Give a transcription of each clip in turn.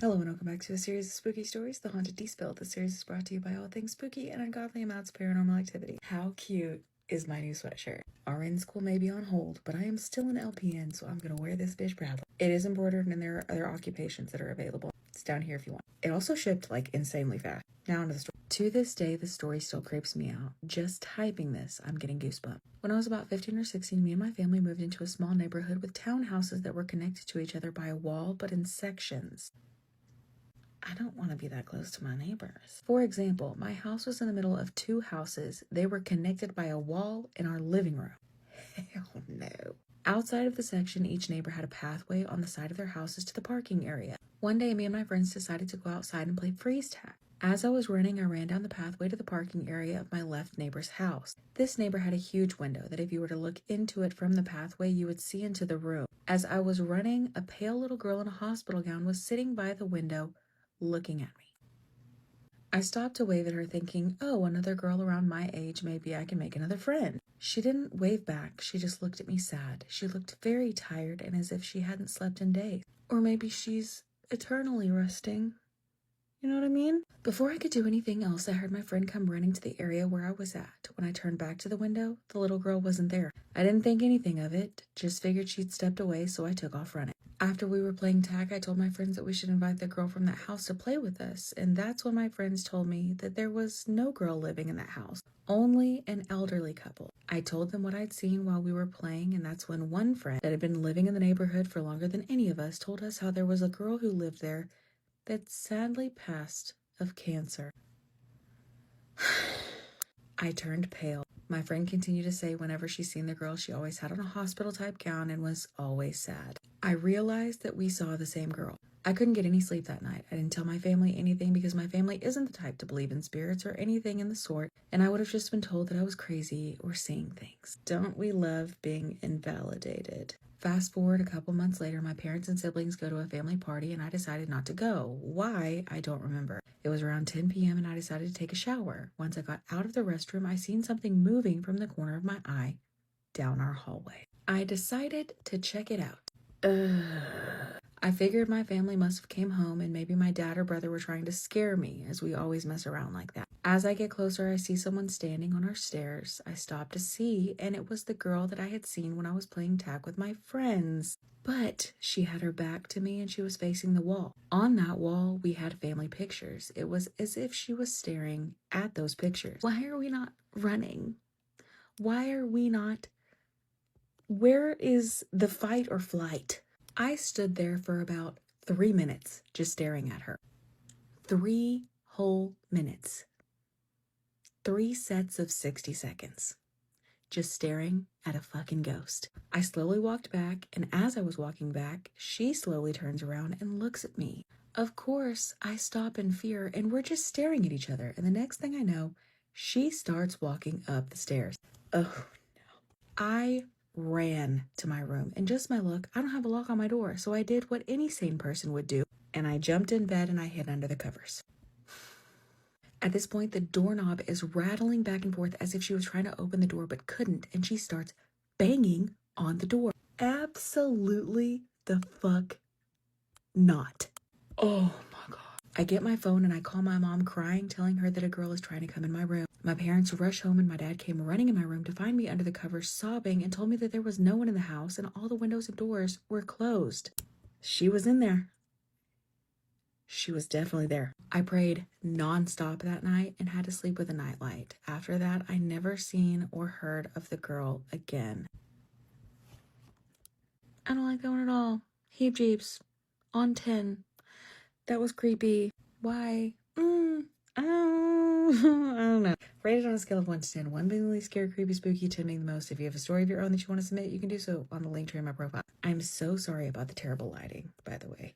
Hello and welcome back to a series of spooky stories, The Haunted Dispel. This series is brought to you by all things spooky and ungodly amounts of paranormal activity. How cute is my new sweatshirt? RN school may be on hold, but I am still an LPN, so I'm going to wear this bitch proudly. It is embroidered and there are other occupations that are available. It's down here if you want. It also shipped like insanely fast. Now onto the story. To this day, the story still creeps me out. Just typing this, I'm getting goosebumps. When I was about 15 or 16, me and my family moved into a small neighborhood with townhouses that were connected to each other by a wall, but in sections. I don't want to be that close to my neighbors. For example, my house was in the middle of two houses. They were connected by a wall in our living room. Hell no. Outside of the section, each neighbor had a pathway on the side of their houses to the parking area. One day, me and my friends decided to go outside and play freeze tag. As I was running, I ran down the pathway to the parking area of my left neighbor's house. This neighbor had a huge window that if you were to look into it from the pathway, you would see into the room. As I was running, a pale little girl in a hospital gown was sitting by the window, looking at me. I stopped to wave at her thinking, oh, another girl around my age, maybe I can make another friend. She didn't wave back, she just looked at me sad. She looked very tired and as if she hadn't slept in days. Or maybe she's eternally resting. You know what I mean? Before I could do anything else, I heard my friend come running to the area where I was at. When I turned back to the window, the little girl wasn't there. I didn't think anything of it, just figured she'd stepped away, so I took off running. After we were playing tag, I told my friends that we should invite the girl from that house to play with us, and that's when my friends told me that there was no girl living in that house, only an elderly couple. I told them what I'd seen while we were playing, and that's when one friend that had been living in the neighborhood for longer than any of us told us how there was a girl who lived there that sadly passed of cancer. I turned pale. My friend continued to say whenever she seen the girl, she always had on a hospital-type gown and was always sad. I realized that we saw the same girl. I couldn't get any sleep that night. I didn't tell my family anything because my family isn't the type to believe in spirits or anything in the sort, and I would have just been told that I was crazy or seeing things. Don't we love being invalidated? Fast forward a couple months later, my parents and siblings go to a family party and I decided not to go. Why? I don't remember. It was around 10 p.m. and I decided to take a shower. Once I got out of the restroom, I seen something moving from the corner of my eye down our hallway. I decided to check it out. I figured my family must have came home and maybe my dad or brother were trying to scare me, as we always mess around like that. As I get closer, I see someone standing on our stairs. I stop to see, and it was the girl that I had seen when I was playing tag with my friends. But she had her back to me and she was facing the wall. On that wall, we had family pictures. It was as if she was staring at those pictures. Why are we not running? Why are we not? Where is the fight or flight? I stood there for about 3 minutes just staring at her. 3 whole minutes. 3 sets of 60 seconds. Just staring at a fucking ghost. I slowly walked back, and as I was walking back, she slowly turns around and looks at me. Of course, I stop in fear, and we're just staring at each other, and the next thing I know, she starts walking up the stairs. Oh no. I ran to my room, and just my luck, I don't have a lock on my door, so I did what any sane person would do, and I jumped in bed and I hid under the covers. At this point, the doorknob is rattling back and forth as if she was trying to open the door but couldn't, and she starts banging on the door. Absolutely the fuck not. Oh my god. I get my phone and I call my mom crying, telling her that a girl is trying to come in my room. My parents rush home and my dad came running in my room to find me under the covers sobbing and told me that there was no one in the house and all the windows and doors were closed. She was in there. She was definitely there. I prayed nonstop that night and had to sleep with a nightlight. After that, I never seen or heard of the girl again. I don't like that one at all. Heap jeeps. On 10. That was creepy. Why? I don't know. Rate it on a scale of 1 to 10. 1 being the least scary, creepy, spooky, 10 being the most. If you have a story of your own that you want to submit, you can do so on the link tree in my profile. I'm so sorry about the terrible lighting, by the way.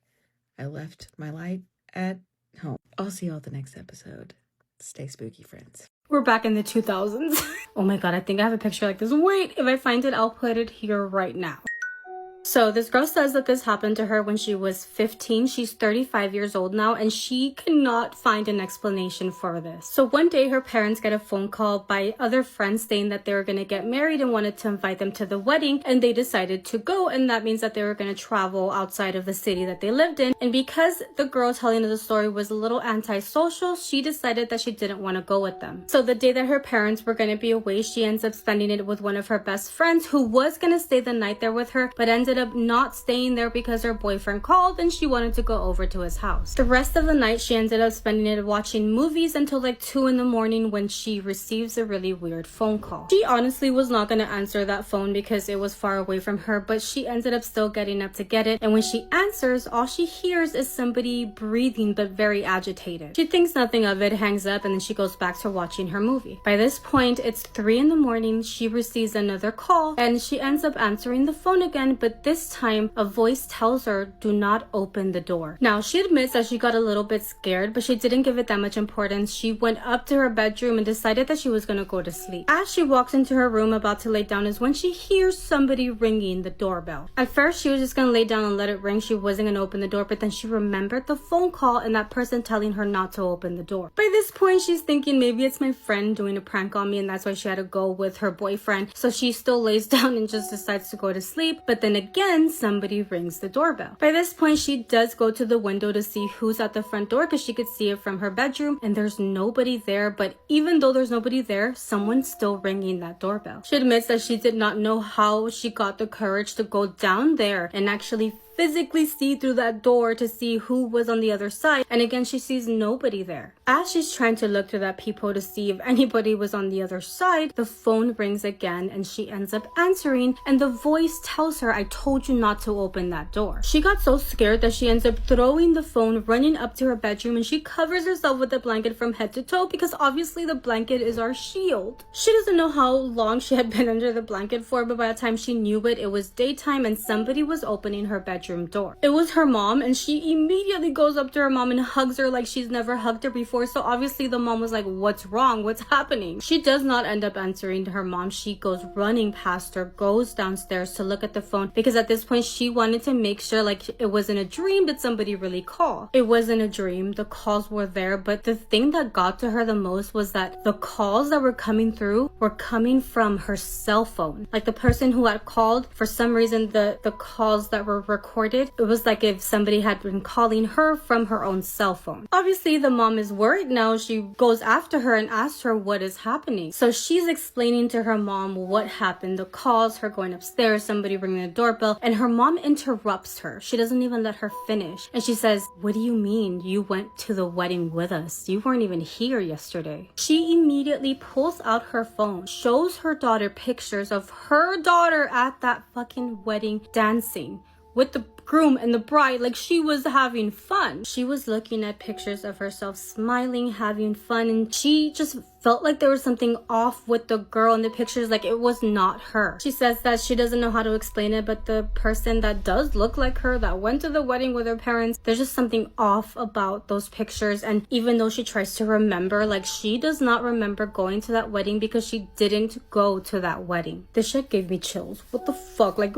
I left my light at home. I'll see y'all at the next episode. Stay spooky, friends. We're back in the 2000s. Oh my god, I think I have a picture like this. Wait, if I find it, I'll put it here right now. So this girl says that this happened to her when she was 15. She's 35 years old now, and she cannot find an explanation for this. So one day her parents get a phone call by other friends saying that they were going to get married and wanted to invite them to the wedding, and they decided to go, and that means that they were going to travel outside of the city that they lived in. And because the girl telling the story was a little antisocial, she decided that she didn't want to go with them. So the day that her parents were going to be away, she ends up spending it with one of her best friends who was going to stay the night there with her, but ended up not staying there because her boyfriend called and she wanted to go over to his house. The rest of the night she ended up spending it watching movies until like 2 in the morning when she receives a really weird phone call. She honestly was not going to answer that phone because it was far away from her, but she ended up still getting up to get it, and when she answers, all she hears is somebody breathing but very agitated. She thinks nothing of it, hangs up, and then she goes back to watching her movie. By this point, it's 3 in the morning. She receives another call and she ends up answering the phone again, but this time a voice tells her, do not open the door. Now, she admits that she got a little bit scared, but she didn't give it that much importance. She went up to her bedroom and decided that she was going to go to sleep. As she walks into her room about to lay down is when she hears somebody ringing the doorbell. At first, she was just going to lay down and let it ring. She wasn't going to open the door, but then she remembered the phone call and that person telling her not to open the door. By this point, she's thinking maybe it's my friend doing a prank on me, and that's why she had to go with her boyfriend. So she still lays down and just decides to go to sleep, but then again, somebody rings the doorbell. By this point, she does go to the window to see who's at the front door because she could see it from her bedroom, and there's nobody there. But even though there's nobody there, someone's still ringing that doorbell. She admits that she did not know how she got the courage to go down there and actually physically see through that door to see who was on the other side, and again she sees nobody there. As she's trying to look through that peephole to see if anybody was on the other side, the phone rings again and she ends up answering, and the voice tells her, I told you not to open that door. She got so scared that she ends up throwing the phone, running up to her bedroom, and she covers herself with the blanket from head to toe because obviously the blanket is our shield. She doesn't know how long she had been under the blanket for, but by the time she knew it, it was daytime and somebody was opening her bedroom door. It was her mom, and she immediately goes up to her mom and hugs her like she's never hugged her before. So obviously the mom was like, what's wrong? What's happening? She does not end up answering to her mom. She goes running past her, goes downstairs to look at the phone because at this point she wanted to make sure like it wasn't a dream. Did somebody really call? It wasn't a dream. The calls were there, but the thing that got to her the most was that the calls that were coming through were coming from her cell phone. Like the person who had called, for some reason the calls that were recorded, it was like if somebody had been calling her from her own cell phone. Obviously the mom is worried now. She goes after her and asks her what is happening. So she's explaining to her mom what happened, the calls, her going upstairs, somebody ringing the doorbell, and her mom interrupts her. She doesn't even let her finish, and she says, what do you mean you went to the wedding with us? You weren't even here yesterday. She immediately pulls out her phone, shows her daughter pictures of her daughter at that fucking wedding dancing with the groom and the bride like she was having fun. She was looking at pictures of herself smiling, having fun, and she just felt like there was something off with the girl in the pictures, like it was not her. She says that she doesn't know how to explain it, but the person that does look like her, that went to the wedding with her parents, there's just something off about those pictures. And even though she tries to remember, like she does not remember going to that wedding because she didn't go to that wedding. This shit gave me chills. What the fuck? Like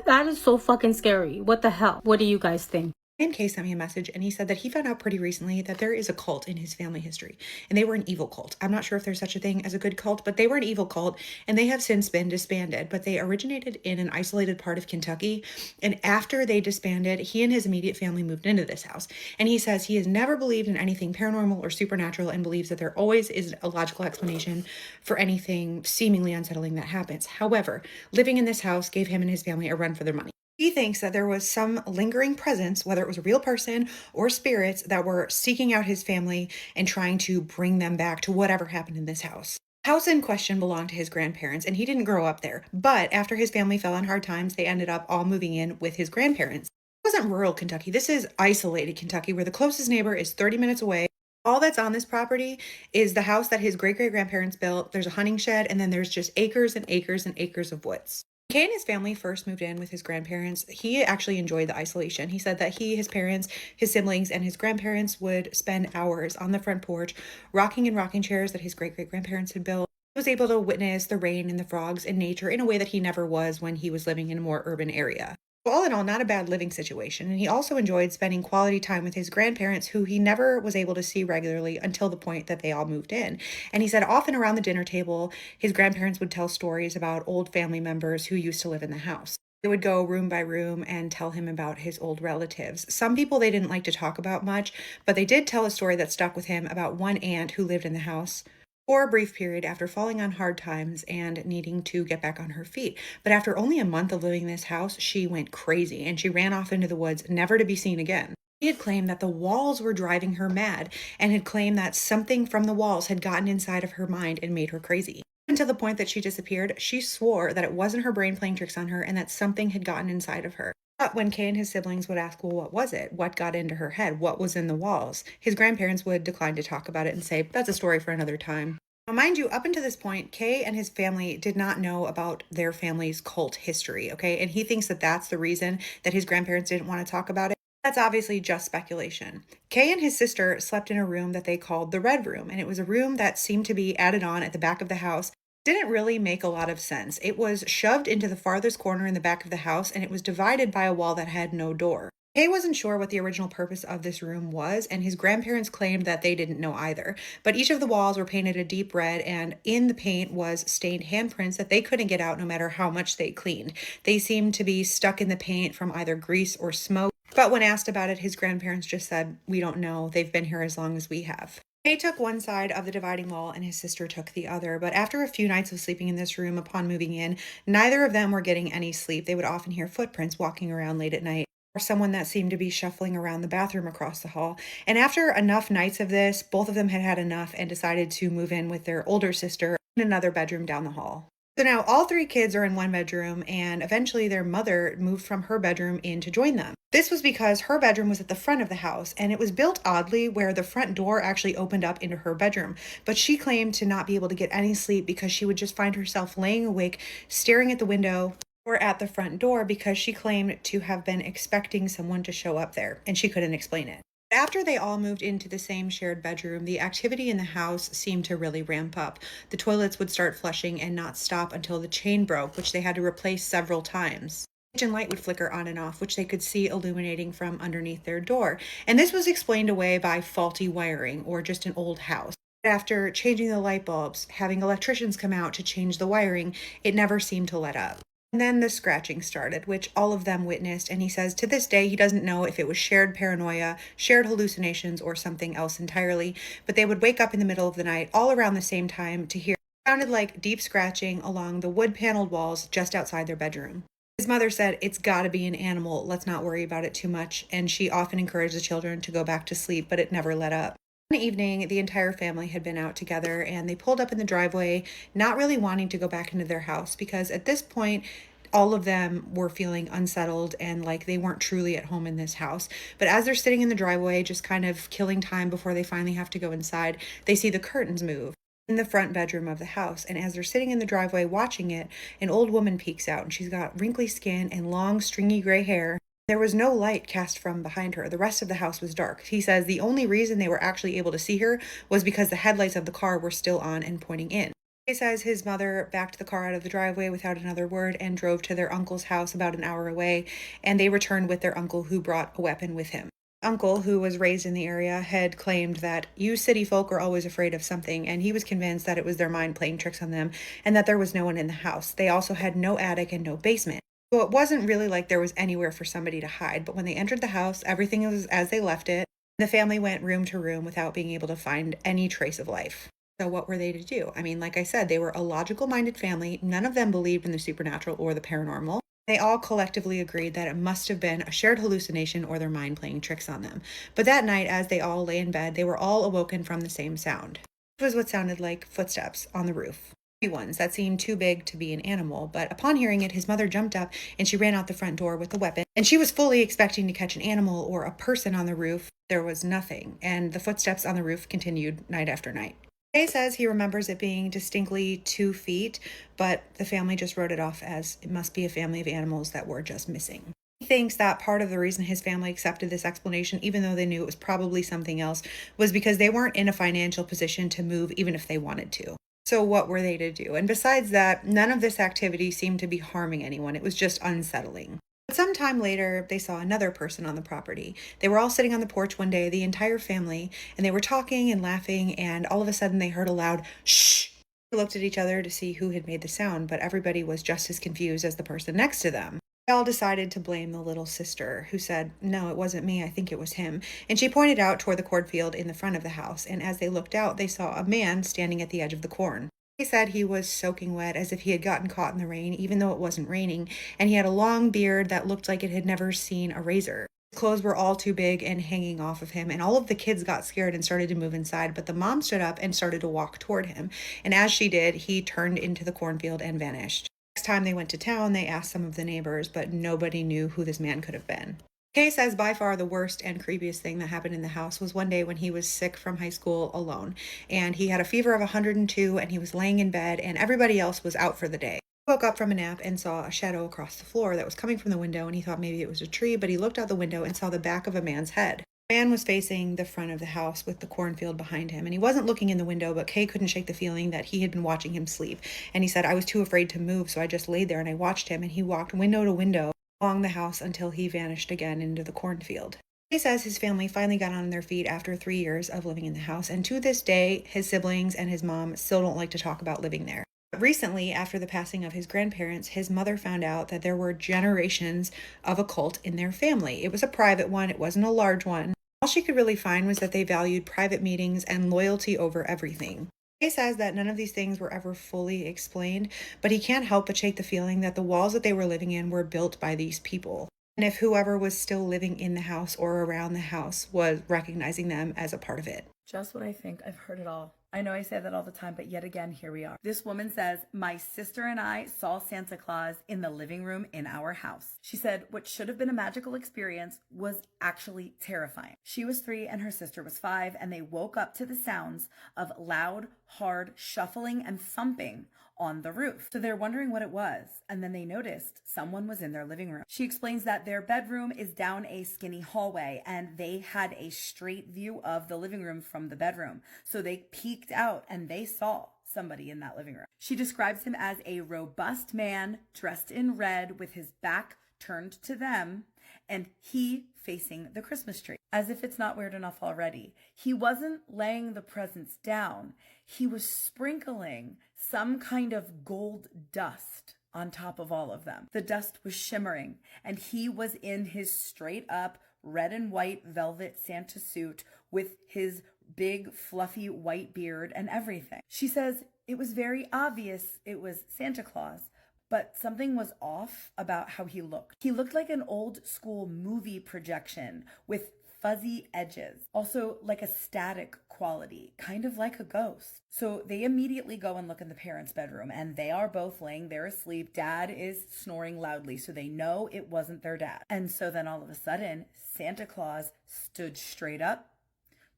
that is so fucking scary. What the hell? What do you guys think? Kay sent me a message and he said that he found out pretty recently that there is a cult in his family history, and they were an evil cult. I'm not sure if there's such a thing as a good cult, but they were an evil cult, and they have since been disbanded. But they originated in an isolated part of Kentucky, and after they disbanded, he and his immediate family moved into this house. And he says he has never believed in anything paranormal or supernatural and believes that there always is a logical explanation for anything seemingly unsettling that happens. However, living in this house gave him and his family a run for their money. He thinks that there was some lingering presence, whether it was a real person or spirits, that were seeking out his family and trying to bring them back to whatever happened in this house. The house in question belonged to his grandparents, and he didn't grow up there. But after his family fell on hard times, they ended up all moving in with his grandparents. It wasn't rural Kentucky. This is isolated Kentucky, where the closest neighbor is 30 minutes away. All that's on this property is the house that his great-great-grandparents built. There's a hunting shed, and then there's just acres and acres and acres of woods. Kay and his family first moved in with his grandparents. He actually enjoyed the isolation. He said that he, his parents, his siblings, and his grandparents would spend hours on the front porch rocking in rocking chairs that his great-great-grandparents had built. He was able to witness the rain and the frogs and nature in a way that he never was when he was living in a more urban area. All in all, not a bad living situation. And he also enjoyed spending quality time with his grandparents, who he never was able to see regularly until the point that they all moved in. And he said often around the dinner table, his grandparents would tell stories about old family members who used to live in the house. They would go room by room and tell him about his old relatives. Some people they didn't like to talk about much, but they did tell a story that stuck with him about one aunt who lived in the house for a brief period after falling on hard times and needing to get back on her feet. But after only a month of living in this house, she went crazy and she ran off into the woods, never to be seen again. She had claimed that the walls were driving her mad and had claimed that something from the walls had gotten inside of her mind and made her crazy. Until the point that she disappeared, she swore that it wasn't her brain playing tricks on her and that something had gotten inside of her. But when Kay and his siblings would ask, well, what was it? What got into her head? What was in the walls? His grandparents would decline to talk about it and say, that's a story for another time. Now, mind you, up until this point, Kay and his family did not know about their family's cult history, okay? And he thinks that that's the reason that his grandparents didn't want to talk about it. That's obviously just speculation. Kay and his sister slept in a room that they called the Red Room, and it was a room that seemed to be added on at the back of the house. Didn't really make a lot of sense. It was shoved into the farthest corner in the back of the house, and it was divided by a wall that had no door. Kay wasn't sure what the original purpose of this room was, and his grandparents claimed that they didn't know either. But each of the walls were painted a deep red, and in the paint was stained handprints that they couldn't get out no matter how much they cleaned. They seemed to be stuck in the paint from either grease or smoke. But when asked about it, his grandparents just said, we don't know. They've been here as long as we have. Kay took one side of the dividing wall and his sister took the other, but after a few nights of sleeping in this room upon moving in, neither of them were getting any sleep. They would often hear footprints walking around late at night, or someone that seemed to be shuffling around the bathroom across the hall. And after enough nights of this, both of them had had enough and decided to move in with their older sister in another bedroom down the hall. So now all three kids are in one bedroom, and eventually their mother moved from her bedroom in to join them. This was because her bedroom was at the front of the house, and it was built oddly where the front door actually opened up into her bedroom. But she claimed to not be able to get any sleep because she would just find herself laying awake, staring at the window or at the front door, because she claimed to have been expecting someone to show up there, and she couldn't explain it. After they all moved into the same shared bedroom, the activity in the house seemed to really ramp up. The toilets would start flushing and not stop until the chain broke, which they had to replace several times. The kitchen light would flicker on and off, which they could see illuminating from underneath their door. And this was explained away by faulty wiring or just an old house. After changing the light bulbs, having electricians come out to change the wiring, it never seemed to let up. And then the scratching started, which all of them witnessed, and he says to this day he doesn't know if it was shared paranoia, shared hallucinations, or something else entirely, but they would wake up in the middle of the night all around the same time to hear what sounded like deep scratching along the wood-paneled walls just outside their bedroom. His mother said, it's gotta be an animal, let's not worry about it too much, and she often encouraged the children to go back to sleep, but it never let up. One evening, the entire family had been out together and they pulled up in the driveway, not really wanting to go back into their house because at this point, all of them were feeling unsettled and like they weren't truly at home in this house. But as they're sitting in the driveway, just kind of killing time before they finally have to go inside, they see the curtains move in the front bedroom of the house. And as they're sitting in the driveway watching it, an old woman peeks out and she's got wrinkly skin and long, stringy gray hair. There was no light cast from behind her. The rest of the house was dark. He says the only reason they were actually able to see her was because the headlights of the car were still on and pointing in. He says his mother backed the car out of the driveway without another word and drove to their uncle's house about an hour away, and they returned with their uncle who brought a weapon with him. Uncle, who was raised in the area, had claimed that you city folk are always afraid of something, and he was convinced that it was their mind playing tricks on them and that there was no one in the house. They also had no attic and no basement. So it wasn't really like there was anywhere for somebody to hide, but when they entered the house, everything was as they left it. The family went room to room without being able to find any trace of life. So what were they to do? I mean, like I said, they were a logical-minded family. None of them believed in the supernatural or the paranormal. They all collectively agreed that it must have been a shared hallucination or their mind playing tricks on them. But that night, as they all lay in bed, they were all awoken from the same sound. It was what sounded like footsteps on the roof. Ones that seemed too big to be an animal, but upon hearing it, his mother jumped up and she ran out the front door with the weapon, and she was fully expecting to catch an animal or a person on the roof. There was nothing, and the footsteps on the roof continued night after night. Jay says he remembers it being distinctly 2 feet, but the family just wrote it off as it must be a family of animals that were just missing. He thinks that part of the reason his family accepted this explanation, even though they knew it was probably something else, was because they weren't in a financial position to move even if they wanted to. So what were they to do? And besides that, none of this activity seemed to be harming anyone. It was just unsettling. Sometime later, they saw another person on the property. They were all sitting on the porch one day, the entire family, and they were talking and laughing, and all of a sudden they heard a loud shh. They looked at each other to see who had made the sound, but everybody was just as confused as the person next to them. They all decided to blame the little sister, who said, "No, it wasn't me, I think it was him." And she pointed out toward the cornfield in the front of the house, and as they looked out, they saw a man standing at the edge of the corn. He said he was soaking wet as if he had gotten caught in the rain, even though it wasn't raining, and he had a long beard that looked like it had never seen a razor. His clothes were all too big and hanging off of him, and all of the kids got scared and started to move inside, but the mom stood up and started to walk toward him, and as she did, he turned into the cornfield and vanished. Next time they went to town, they asked some of the neighbors, but nobody knew who this man could have been. Kay says by far the worst and creepiest thing that happened in the house was one day when he was sick from high school alone, and he had a fever of 102, and he was laying in bed, and everybody else was out for the day. He woke up from a nap and saw a shadow across the floor that was coming from the window, and he thought maybe it was a tree, but he looked out the window and saw the back of a man's head. The man was facing the front of the house with the cornfield behind him, and he wasn't looking in the window, but Kay couldn't shake the feeling that he had been watching him sleep. And he said, "I was too afraid to move, so I just laid there and I watched him, and he walked window to window along the house until he vanished again into the cornfield." He says his family finally got on their feet after 3 years of living in the house, and to this day, his siblings and his mom still don't like to talk about living there. But recently, after the passing of his grandparents, his mother found out that there were generations of a cult in their family. It was a private one, it wasn't a large one. All she could really find was that they valued private meetings and loyalty over everything. He says that none of these things were ever fully explained, but he can't help but shake the feeling that the walls that they were living in were built by these people. And if whoever was still living in the house or around the house was recognizing them as a part of it. Just what I think. I've heard it all. I know I say that all the time, but yet again, here we are. This woman says, "My sister and I saw Santa Claus in the living room in our house." She said what should have been a magical experience was actually terrifying. She was 3 and her sister was 5, and they woke up to the sounds of loud, hard shuffling and thumping on the roof. So they're wondering what it was, and then they noticed someone was in their living room. She explains that their bedroom is down a skinny hallway, and they had a straight view of the living room from the bedroom. So they peeked out and they saw somebody in that living room. She describes him as a robust man dressed in red with his back turned to them, and he facing the Christmas tree. As if it's not weird enough already, he wasn't laying the presents down. He was sprinkling some kind of gold dust on top of all of them. The dust was shimmering, and he was in his straight up red and white velvet Santa suit with his big fluffy white beard and everything. She says it was very obvious it was Santa Claus, but something was off about how he looked. He looked like an old school movie projection with fuzzy edges, also like a static quality, kind of like a ghost. So they immediately go and look in the parents' bedroom, and they are both laying there asleep. Dad is snoring loudly, so they know it wasn't their dad. And so then all of a sudden, Santa Claus stood straight up,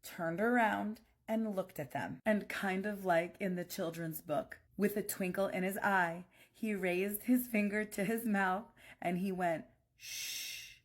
turned around, and looked at them. And kind of like in the children's book, with a twinkle in his eye, he raised his finger to his mouth and he went, "Shh."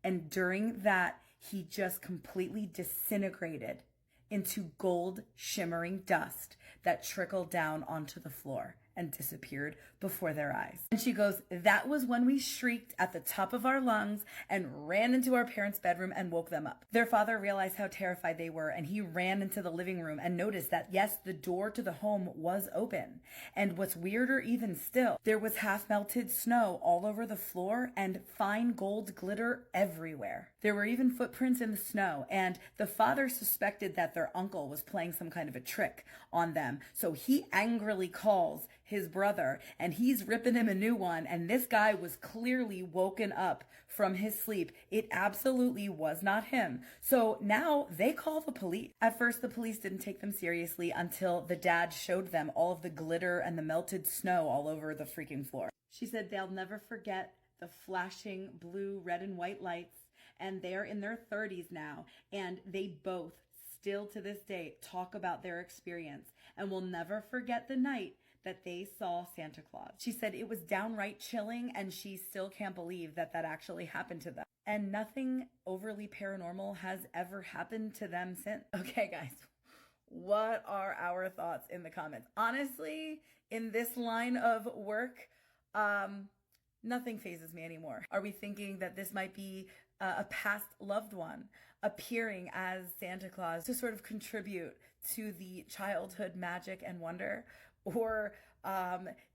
And during that, he just completely disintegrated into gold shimmering dust that trickled down onto the floor and disappeared before their eyes. And she goes, "That was when we shrieked at the top of our lungs and ran into our parents' bedroom and woke them up." Their father realized how terrified they were, and he ran into the living room and noticed that, yes, the door to the home was open. And what's weirder even still, there was half-melted snow all over the floor and fine gold glitter everywhere. There were even footprints in the snow, and the father suspected that their uncle was playing some kind of a trick on them. So he angrily calls his brother, and he's ripping him a new one, and this guy was clearly woken up from his sleep. It absolutely was not him. So now they call the police. At first, the police didn't take them seriously until the dad showed them all of the glitter and the melted snow all over the freaking floor. She said they'll never forget the flashing blue, red, and white lights, and they're in their 30s now, and they both still to this day talk about their experience and will never forget the night that they saw Santa Claus. She said it was downright chilling, and she still can't believe that that actually happened to them. And nothing overly paranormal has ever happened to them since. Okay, guys, what are our thoughts in the comments? Honestly, in this line of work, Nothing phases me anymore. Are we thinking that this might be a past loved one appearing as Santa Claus to sort of contribute to the childhood magic and wonder? Or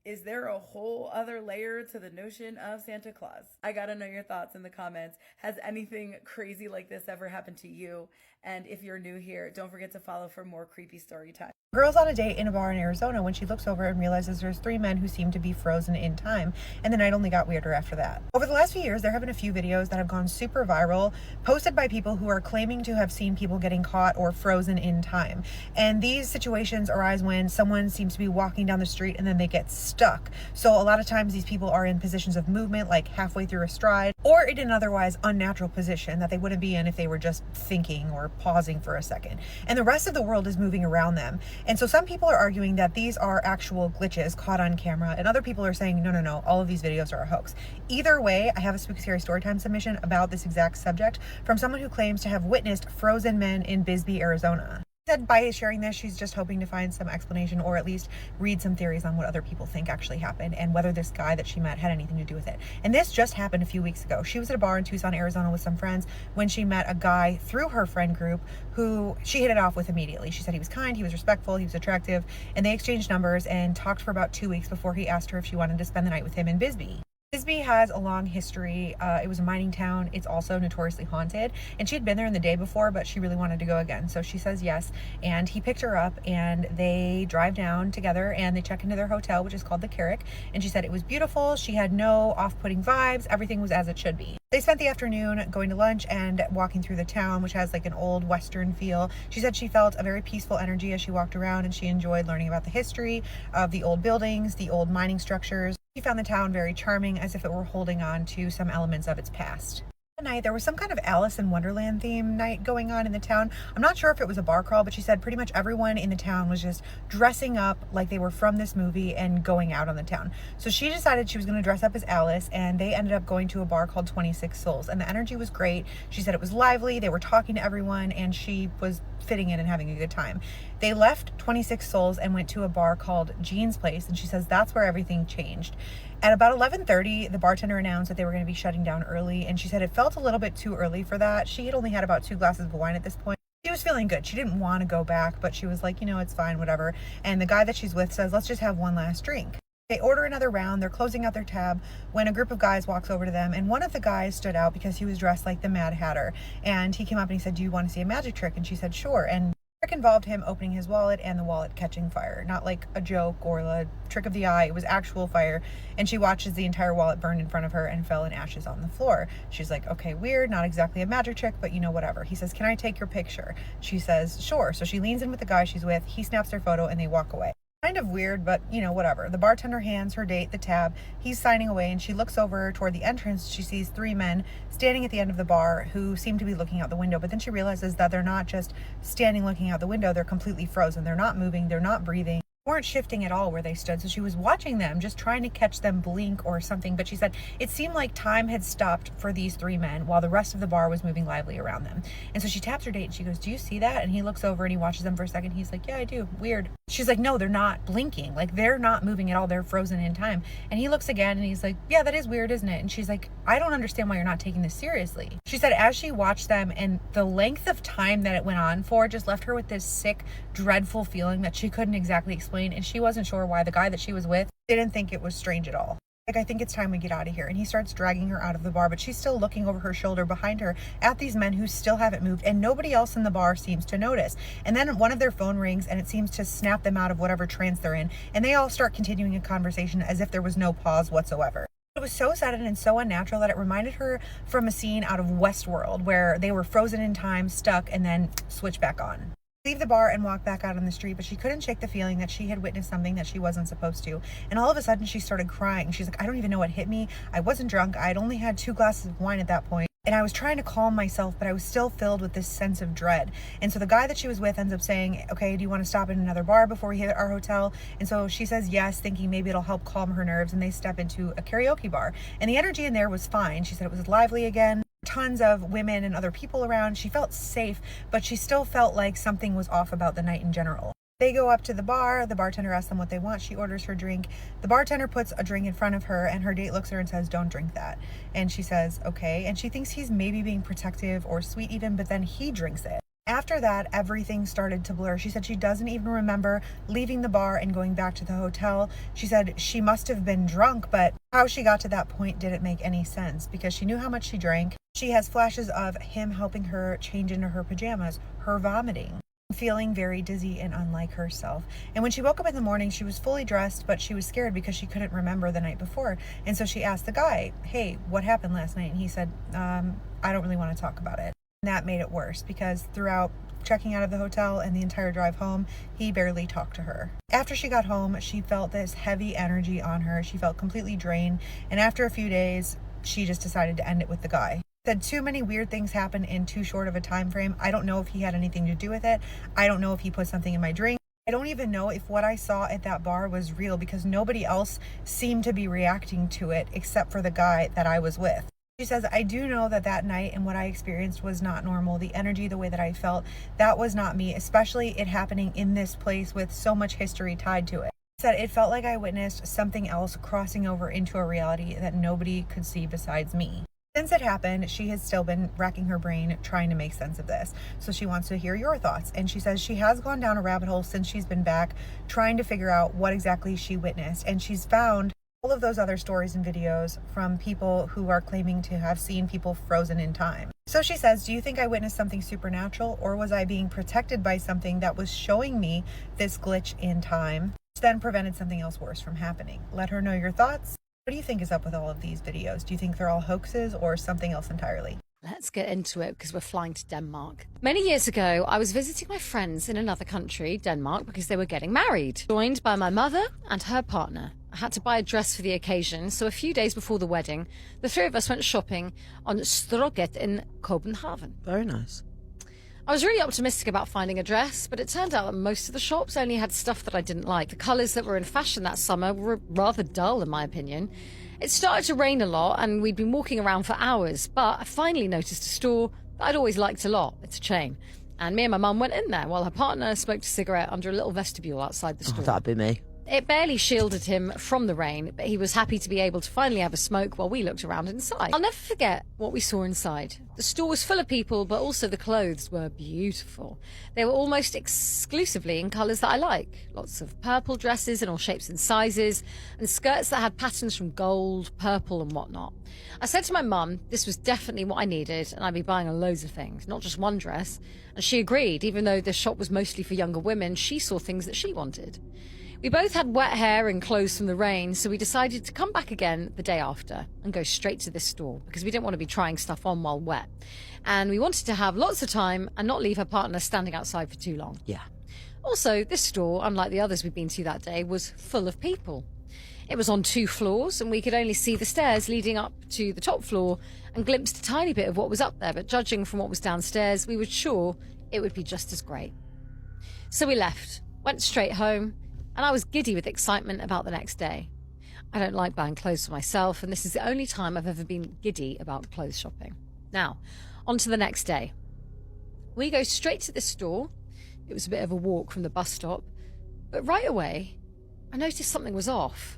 is there a whole other layer to the notion of Santa Claus? I gotta know your thoughts in the comments. Has anything crazy like this ever happened to you? And if you're new here, don't forget to follow for more creepy story time. Girl's on a date in a bar in Arizona when she looks over and realizes there's 3 men who seem to be frozen in time, and the night only got weirder after that. Over the last few years, there have been a few videos that have gone super viral, posted by people who are claiming to have seen people getting caught or frozen in time. And these situations arise when someone seems to be walking down the street and then they get stuck. So a lot of times these people are in positions of movement, like halfway through a stride, or in an otherwise unnatural position that they wouldn't be in if they were just thinking or pausing for a second. And the rest of the world is moving around them. And so some people are arguing that these are actual glitches caught on camera, and other people are saying, no, all of these videos are a hoax. Either way, I have a spooky scary storytime submission about this exact subject from someone who claims to have witnessed frozen men in Bisbee, Arizona. Said by sharing this, she's just hoping to find some explanation or at least read some theories on what other people think actually happened and whether this guy that she met had anything to do with it. And this just happened a few weeks ago. She was at a bar in Tucson, Arizona with some friends when she met a guy through her friend group who she hit it off with immediately. She said he was kind, he was respectful, he was attractive, and they exchanged numbers and talked for about 2 weeks before he asked her if she wanted to spend the night with him in Bisbee. Bisbee has a long history. It was a mining town. It's also notoriously haunted. And she had been there in the day before, but she really wanted to go again. So she says yes. And he picked her up and they drive down together and they check into their hotel, which is called the Carrick. And she said it was beautiful. She had no off-putting vibes. Everything was as it should be. They spent the afternoon going to lunch and walking through the town, which has like an old Western feel. She said she felt a very peaceful energy as she walked around and she enjoyed learning about the history of the old buildings, the old mining structures. She found the town very charming, as if it were holding on to some elements of its past. Night there was some kind of Alice in Wonderland theme night going on in the town. I'm not sure if it was a bar crawl, but she said pretty much everyone in the town was just dressing up like they were from this movie and going out on the town. So she decided she was going to dress up as Alice, and they ended up going to a bar called 26 Souls, and the energy was great. She said it was lively, they were talking to everyone, and she was fitting in and having a good time. They left 26 Souls and went to a bar called Jean's Place, and she says that's where everything changed. At about 11:30, the bartender announced that they were going to be shutting down early, and she said it felt a little bit too early for that. She had only had about 2 glasses of wine at this point. She was feeling good. She didn't want to go back, but she was like, it's fine, whatever. And the guy that she's with says, let's just have one last drink. They order another round. They're closing out their tab when a group of guys walks over to them, and one of the guys stood out because he was dressed like the Mad Hatter. And he came up and he said, do you want to see a magic trick? And she said, sure. And trick involved him opening his wallet and the wallet catching fire. Not like a joke or a trick of the eye. It was actual fire. And she watches the entire wallet burn in front of her and fell in ashes on the floor. She's like, okay, weird, not exactly a magic trick, but whatever. He says, can I take your picture? She says, sure. So she leans in with the guy she's with. He snaps their photo and they walk away. Kind of weird, but whatever. The bartender hands her date the tab. He's signing away, and she looks over toward the entrance. She sees 3 men standing at the end of the bar who seem to be looking out the window, but then she realizes that they're not just standing looking out the window. They're completely frozen. They're not moving. They're not breathing. Weren't shifting at all where they stood. So she was watching them, just trying to catch them blink or something. But she said it seemed like time had stopped for these 3 men while the rest of the bar was moving lively around them. And so she taps her date and she goes, do you see that? And he looks over and he watches them for a second. He's like, yeah, I do. Weird. She's like, no, they're not blinking. Like, they're not moving at all. They're frozen in time. And he looks again and he's like, yeah, that is weird, isn't it? And she's like, I don't understand why you're not taking this seriously. She said as she watched them, and the length of time that it went on for just left her with this sick, dreadful feeling that she couldn't exactly explain. And she wasn't sure why the guy that she was with didn't think it was strange at all. Like, I think it's time we get out of here. And he starts dragging her out of the bar, but she's still looking over her shoulder behind her at these men who still haven't moved, and nobody else in the bar seems to notice. And then one of their phone rings and it seems to snap them out of whatever trance they're in, and they all start continuing a conversation as if there was no pause whatsoever. It was so sudden and so unnatural that it reminded her from a scene out of Westworld where they were frozen in time, stuck, and then switched back on. Leave the bar and walk back out on the street, but she couldn't shake the feeling that she had witnessed something that she wasn't supposed to. And all of a sudden she started crying. She's like, I don't even know what hit me. I wasn't drunk. I'd only had 2 glasses of wine at that point. And I was trying to calm myself, but I was still filled with this sense of dread. And so the guy that she was with ends up saying, okay, do you want to stop in another bar before we hit our hotel? And so she says yes, thinking maybe it'll help calm her nerves. And they step into a karaoke bar. And the energy in there was fine. She said it was lively again. Tons of women and other people around. She felt safe, but she still felt like something was off about the night in general. They go up to the bar. The bartender asks them what they want. She orders her drink. The bartender puts a drink in front of her, and her date looks at her and says, "Don't drink that." And she says, "Okay." And she thinks he's maybe being protective or sweet even, but then he drinks it. After that, everything started to blur. She said she doesn't even remember leaving the bar and going back to the hotel. She said she must have been drunk, but how she got to that point didn't make any sense because she knew how much she drank. She has flashes of him helping her change into her pajamas, her vomiting, feeling very dizzy and unlike herself. And when she woke up in the morning, she was fully dressed, but she was scared because she couldn't remember the night before. And so she asked the guy, "Hey, what happened last night?" And he said, "I don't really want to talk about it." And that made it worse because throughout checking out of the hotel and the entire drive home, he barely talked to her. After she got home, she felt this heavy energy on her. She felt completely drained. And after a few days, she just decided to end it with the guy. Said too many weird things happened in too short of a time frame. I don't know if he had anything to do with it. I don't know if he put something in my drink. I don't even know if what I saw at that bar was real because nobody else seemed to be reacting to it except for the guy that I was with. She says, "I do know that that night and what I experienced was not normal. The energy, the way that I felt, that was not me, especially it happening in this place with so much history tied to it." She said, "It felt like I witnessed something else crossing over into a reality that nobody could see besides me." Since it happened, she has still been racking her brain trying to make sense of this. So she wants to hear your thoughts. And she says she has gone down a rabbit hole since she's been back trying to figure out what exactly she witnessed. And she's found all of those other stories and videos from people who are claiming to have seen people frozen in time. So she says, "Do you think I witnessed something supernatural, or was I being protected by something that was showing me this glitch in time, which then prevented something else worse from happening?" Let her know your thoughts. What do you think is up with all of these videos? Do you think they're all hoaxes or something else entirely? Let's get into it because we're flying to Denmark. Many years ago, I was visiting my friends in another country, Denmark, because they were getting married. Joined by my mother and her partner. I had to buy a dress for the occasion, so a few days before the wedding, the three of us went shopping on Strøget in Copenhagen. Very nice. I was really optimistic about finding a dress, but it turned out that most of the shops only had stuff that I didn't like. The colours that were in fashion that summer were rather dull, in my opinion. It started to rain a lot, and we'd been walking around for hours, but I finally noticed a store that I'd always liked a lot. It's a chain. And me and my mum went in there while her partner smoked a cigarette under a little vestibule outside the store. Oh, that'd be me. It barely shielded him from the rain, but he was happy to be able to finally have a smoke while we looked around inside. I'll never forget what we saw inside. The store was full of people, but also the clothes were beautiful. They were almost exclusively in colours that I like. Lots of purple dresses in all shapes and sizes, and skirts that had patterns from gold, purple and whatnot. I said to my mum this was definitely what I needed, and I'd be buying loads of things, not just one dress. And she agreed. Even though the shop was mostly for younger women, she saw things that she wanted. We both had wet hair and clothes from the rain, so we decided to come back again the day after and go straight to this store because we didn't want to be trying stuff on while wet. And we wanted to have lots of time and not leave her partner standing outside for too long. Yeah. Also, this store, unlike the others we'd been to that day, was full of people. It was on 2 floors, and we could only see the stairs leading up to the top floor and glimpsed a tiny bit of what was up there, but judging from what was downstairs, we were sure it would be just as great. So we left, went straight home, and I was giddy with excitement about the next day. I don't like buying clothes for myself, and this is the only time I've ever been giddy about clothes shopping. Now, on to the next day. We go straight to the store. It was a bit of a walk from the bus stop, but right away, I noticed something was off.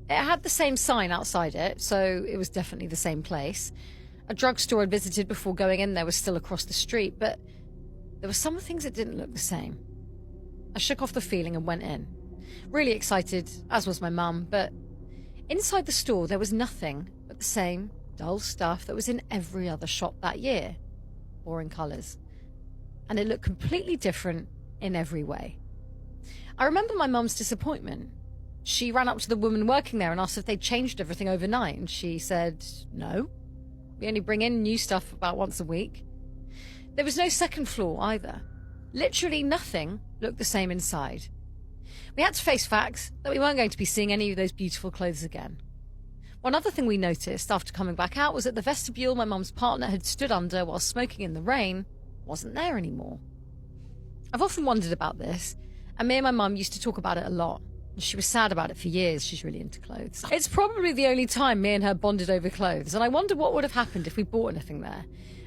It had the same sign outside it, so it was definitely the same place. A drugstore I'd visited before going in there was still across the street, but there were some things that didn't look the same. I shook off the feeling and went in. Really excited, as was my mum, but inside the store there was nothing but the same dull stuff that was in every other shop that year. Boring colours. And it looked completely different in every way. I remember my mum's disappointment. She ran up to the woman working there and asked if they'd changed everything overnight, and she said, "No. We only bring in new stuff about once a week." There was no second floor either. Literally nothing looked the same inside. We had to face facts that we weren't going to be seeing any of those beautiful clothes again. One other thing we noticed after coming back out was that the vestibule my mum's partner had stood under while smoking in the rain wasn't there anymore. I've often wondered about this, and me and my mum used to talk about it a lot. She was sad about it for years. She's really into clothes. It's probably the only time me and her bonded over clothes, and I wonder what would have happened if we bought anything there.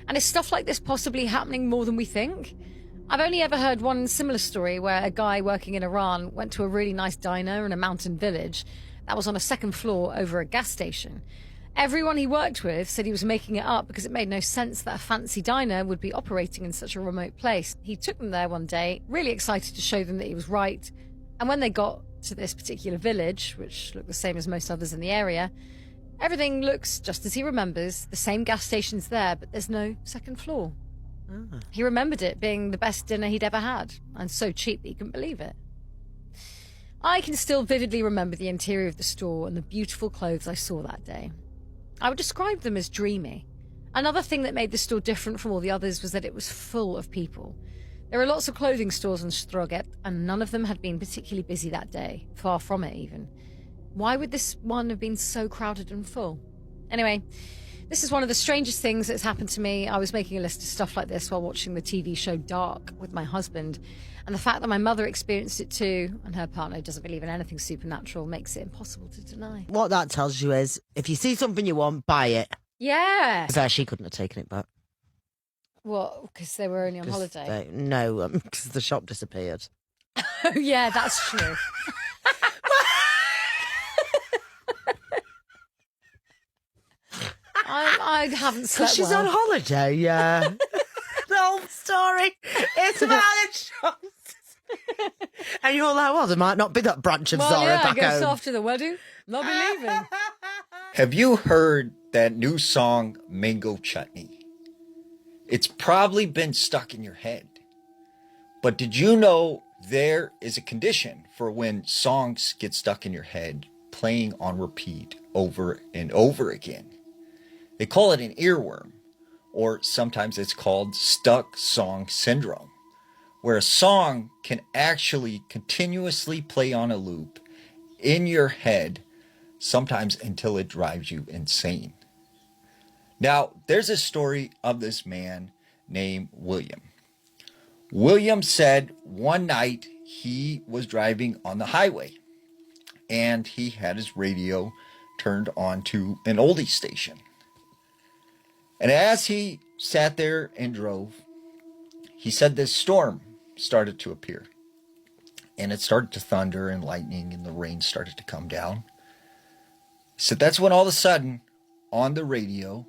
And is stuff like this possibly happening more than we think? I've only ever heard one similar story where a guy working in Iran went to a really nice diner in a mountain village that was on a second floor over a gas station. Everyone he worked with said he was making it up because it made no sense that a fancy diner would be operating in such a remote place. He took them there one day, really excited to show them that he was right. And when they got to this particular village, which looked the same as most others in the area, everything looks just as he remembers. The same gas station's there, but there's no second floor. He remembered it being the best dinner he'd ever had, and so cheap that he couldn't believe it. I can still vividly remember the interior of the store and the beautiful clothes I saw that day. I would describe them as dreamy. Another thing that made the store different from all the others was that it was full of people. There are lots of clothing stores on Stroget, and none of them had been particularly busy that day, far from it even. Why would this one have been so crowded and full? Anyway, this is one of the strangest things that's happened to me. I was making a list of stuff like this while watching the TV show Dark with my husband, and the fact that my mother experienced it too, and her partner doesn't believe in anything supernatural, makes it impossible to deny. What that tells you is, if you see something you want, buy it. Yeah. Because she couldn't have taken it back. What? Because they were only on holiday? No, because the shop disappeared. Oh, yeah, that's true. I haven't slept Because she's well. on holiday, yeah. The whole story is about the shops. And you're like, well, there might not be that branch of Zara yeah, I back guess home. after the wedding, not believing. Have you heard that new song, Mango Chutney? It's probably been stuck in your head. But did you know there is a condition for when songs get stuck in your head, playing on repeat over and over again? They call it an earworm, or sometimes it's called stuck song syndrome, where a song can actually continuously play on a loop in your head, sometimes until it drives you insane. Now, there's a story of this man named William. William said one night he was driving on the highway and he had his radio turned on to an oldie station. And as he sat there and drove, he said this storm started to appear. And it started to thunder and lightning and the rain started to come down. He said that's when all of a sudden, on the radio,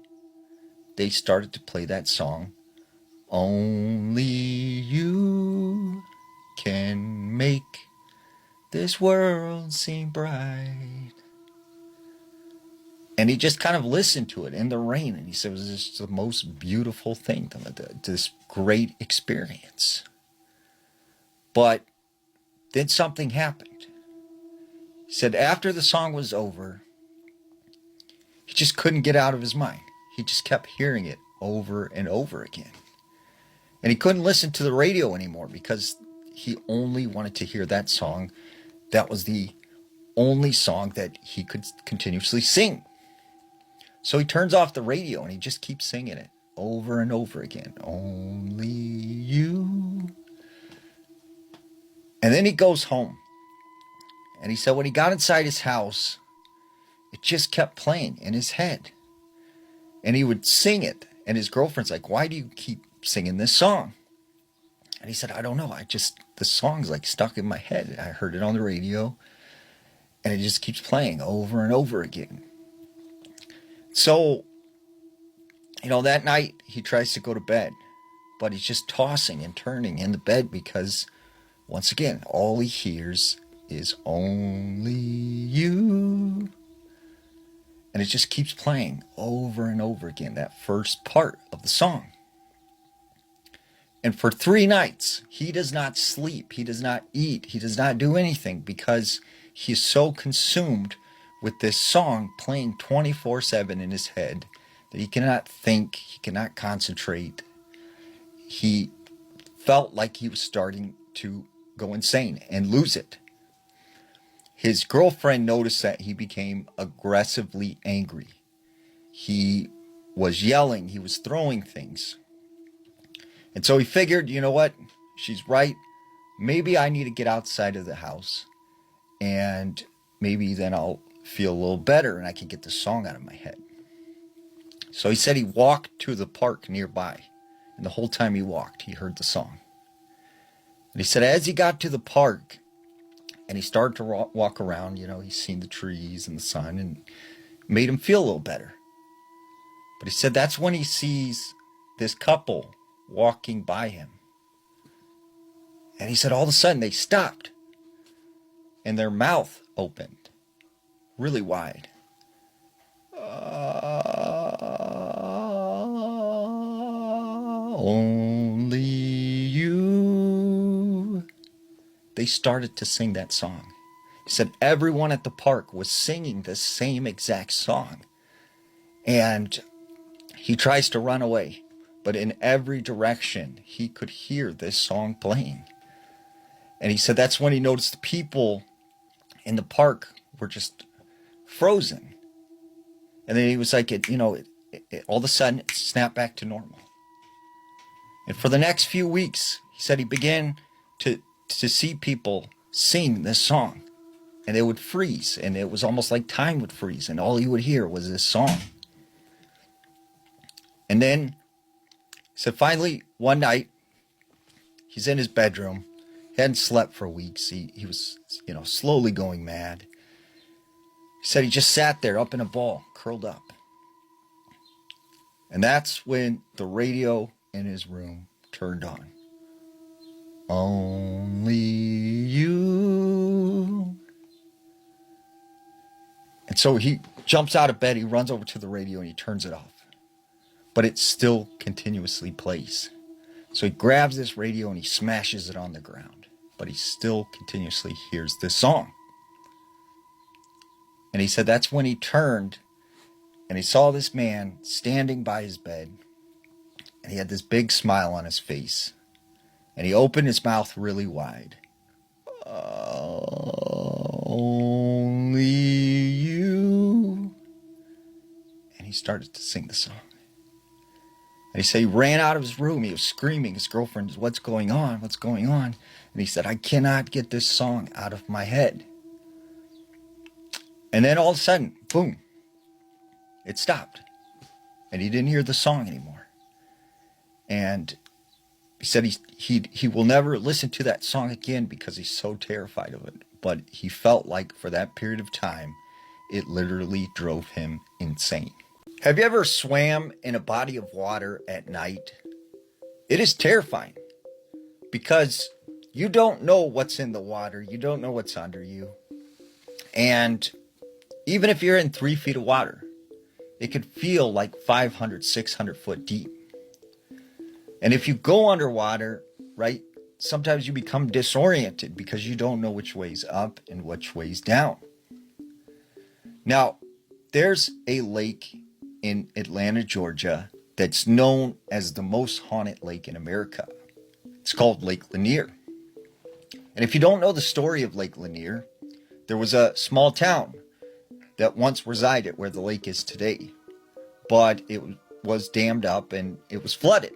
they started to play that song, Only You Can Make This World Seem Bright. And he just kind of listened to it in the rain, and he said it was just the most beautiful thing, this great experience. But then something happened. He said after the song was over, he just couldn't get out of his mind. He just kept hearing it over and over again. And he couldn't listen to the radio anymore because he only wanted to hear that song. That was the only song that he could continuously sing. So he turns off the radio and he just keeps singing it over and over again. Only you. And then he goes home. And he said when he got inside his house, it just kept playing in his head. And he would sing it. And his girlfriend's like, why do you keep singing this song? And he said, I don't know. The song's like stuck in my head. I heard it on the radio. And it just keeps playing over and over again. So, that night he tries to go to bed. But he's just tossing and turning in the bed because, once again, all he hears is only you. And it just keeps playing over and over again, that first part of the song. And for 3 nights, he does not sleep, he does not eat, he does not do anything because he is so consumed with this song playing 24/7 in his head that he cannot think, he cannot concentrate. He felt like he was starting to go insane and lose it. His girlfriend noticed that he became aggressively angry. He was yelling, he was throwing things. And so he figured, you know what? She's right. Maybe I need to get outside of the house. And maybe then I'll feel a little better and I can get the song out of my head. So he said he walked to the park nearby. And the whole time he walked, he heard the song. And he said as he got to the park and he started to walk around, he's seen the trees and the sun and made him feel a little better. But he said that's when he sees this couple walking by him. And he said all of a sudden they stopped and their mouth opened really wide. Only you. They started to sing that song. He said everyone at the park was singing the same exact song. And he tries to run away, but in every direction he could hear this song playing. And he said that's when he noticed the people in the park were just frozen. And then he was like, all of a sudden it snapped back to normal. And for the next few weeks, he said he began to see people sing this song. And they would freeze. And it was almost like time would freeze. And all he would hear was this song. And then, he said finally, one night, he's in his bedroom. He hadn't slept for weeks. He was, slowly going mad. He said he just sat there up in a ball, curled up. And that's when the radio in his room turned on. Only you. And so he jumps out of bed, he runs over to the radio and he turns it off. But it still continuously plays. So he grabs this radio and he smashes it on the ground. But he still continuously hears this song. And he said that's when he turned and he saw this man standing by his bed. And he had this big smile on his face. And he opened his mouth really wide. Only you. And he started to sing the song. And he said he ran out of his room. He was screaming. His girlfriend said, what's going on? What's going on? And he said, I cannot get this song out of my head. And then all of a sudden, boom, it stopped. And he didn't hear the song anymore. And he said he will never listen to that song again because he's so terrified of it. But he felt like for that period of time, it literally drove him insane. Have you ever swam in a body of water at night? It is terrifying because you don't know what's in the water. You don't know what's under you. And even if you're in 3 feet of water, it could feel like 500, 600 foot deep. And if you go underwater, right, sometimes you become disoriented because you don't know which way's up and which way's down. Now, there's a lake in Atlanta, Georgia, that's known as the most haunted lake in America. It's called Lake Lanier. And if you don't know the story of Lake Lanier, there was a small town that once resided where the lake is today. But it was dammed up and it was flooded.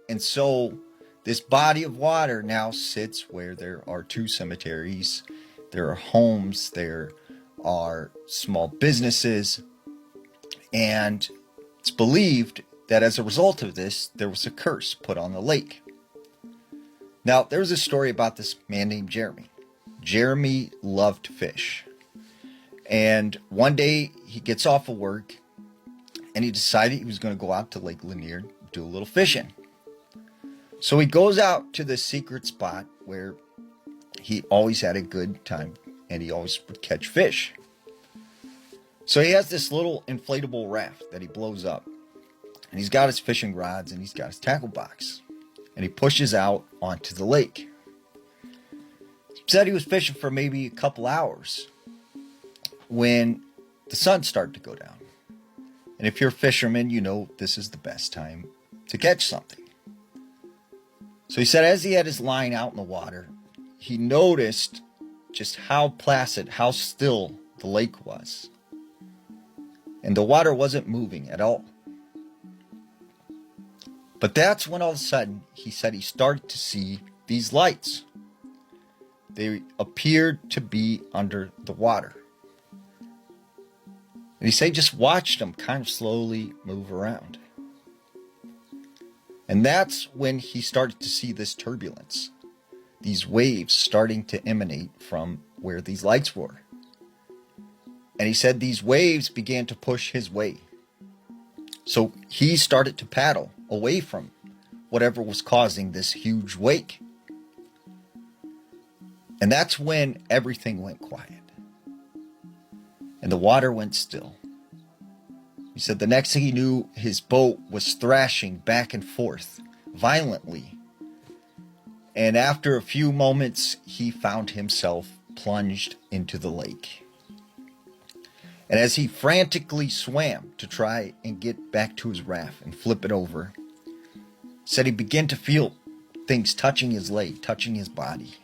And so this body of water now sits where there are 2 cemeteries, there are homes, there are small businesses, and it's believed that as a result of this, there was a curse put on the lake. Now, there was a story about this man named Jeremy. Jeremy loved to fish. And one day he gets off of work and he decided he was going to go out to Lake Lanier and do a little fishing. So he goes out to this secret spot where he always had a good time and he always would catch fish. So he has this little inflatable raft that he blows up. And he's got his fishing rods and he's got his tackle box. And he pushes out onto the lake. He said he was fishing for maybe a couple hours when the sun started to go down. And if you're a fisherman, you know this is the best time to catch something. So he said as he had his line out in the water, he noticed just how placid, how still the lake was. And the water wasn't moving at all. But that's when all of a sudden, he said he started to see these lights. They appeared to be under the water. And he said he just watched them kind of slowly move around. And that's when he started to see this turbulence, these waves starting to emanate from where these lights were. And he said these waves began to push his way. So he started to paddle away from whatever was causing this huge wake. And that's when everything went quiet. And the water went still. He said the next thing he knew, his boat was thrashing back and forth violently. And after a few moments, he found himself plunged into the lake. And as he frantically swam to try and get back to his raft and flip it over, said he began to feel things touching his leg, touching his body.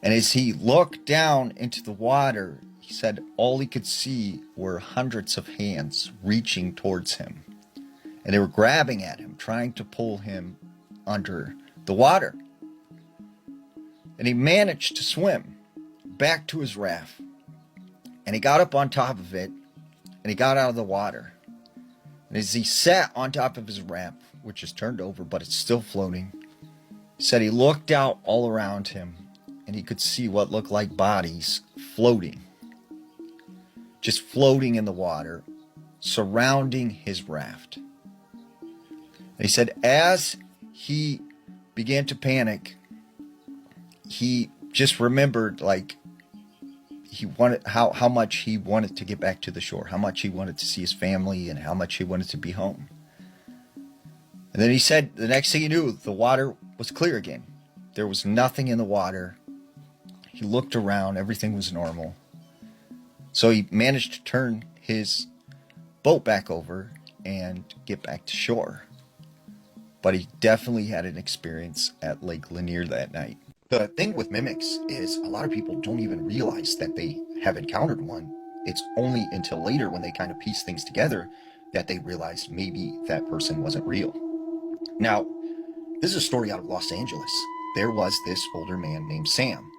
And as he looked down into the water, he said all he could see were hundreds of hands reaching towards him. And they were grabbing at him, trying to pull him under the water. And he managed to swim back to his raft. And he got up on top of it, and he got out of the water. And as he sat on top of his raft, which is turned over, but it's still floating, he said he looked out all around him, and he could see what looked like bodies floating. Just floating in the water, surrounding his raft. And he said as he began to panic, he just remembered he wanted how much he wanted to get back to the shore, how much he wanted to see his family, and how much he wanted to be home. And then he said the next thing he knew, the water was clear again. There was nothing in the water. He looked around, everything was normal. So he managed to turn his boat back over and get back to shore. But he definitely had an experience at Lake Lanier that night. The thing with mimics is a lot of people don't even realize that they have encountered one. It's only until later when they kind of piece things together that they realize maybe that person wasn't real. Now, this is a story out of Los Angeles. There was this older man named Sam,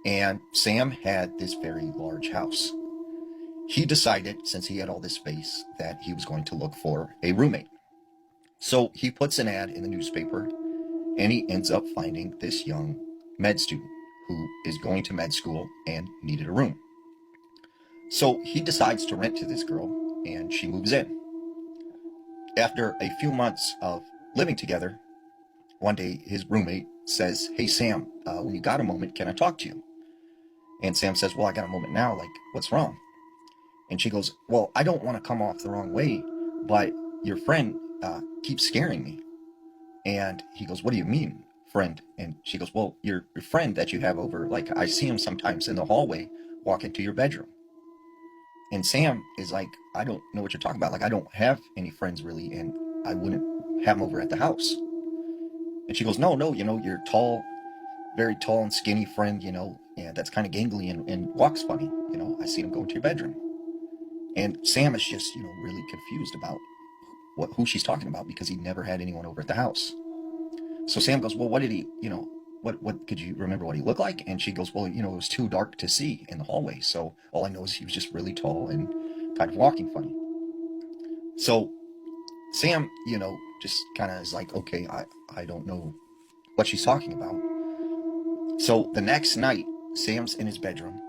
and Sam had this very large house. He decided, since he had all this space, that he was going to look for a roommate. So he puts an ad in the newspaper, and he ends up finding this young med student who is going to med school and needed a room. So he decides to rent to this girl, and she moves in. After a few months of living together, one day his roommate says, "Hey Sam, when you got a moment, can I talk to you?" And Sam says, "Well, I got a moment now, what's wrong?" And she goes, "Well, I don't want to come off the wrong way, but your friend keeps scaring me." And he goes, "What do you mean, friend?" And she goes, "Well, your friend that you have over, I see him sometimes in the hallway walk into your bedroom." And Sam is like, "I don't know what you're talking about. I don't have any friends really, and I wouldn't have him over at the house." And she goes, no, you're tall, very tall and skinny friend, and that's kind of gangly and walks funny. I see him go into your bedroom." And Sam is just, really confused about who she's talking about, because he never had anyone over at the house. So Sam goes, "Well, what did he, what could you remember what he looked like?" And she goes, "Well, it was too dark to see in the hallway. So all I know is he was just really tall and kind of walking funny." So Sam, just kind of is like, okay, I don't know what she's talking about. So the next night, Sam's in his bedroom,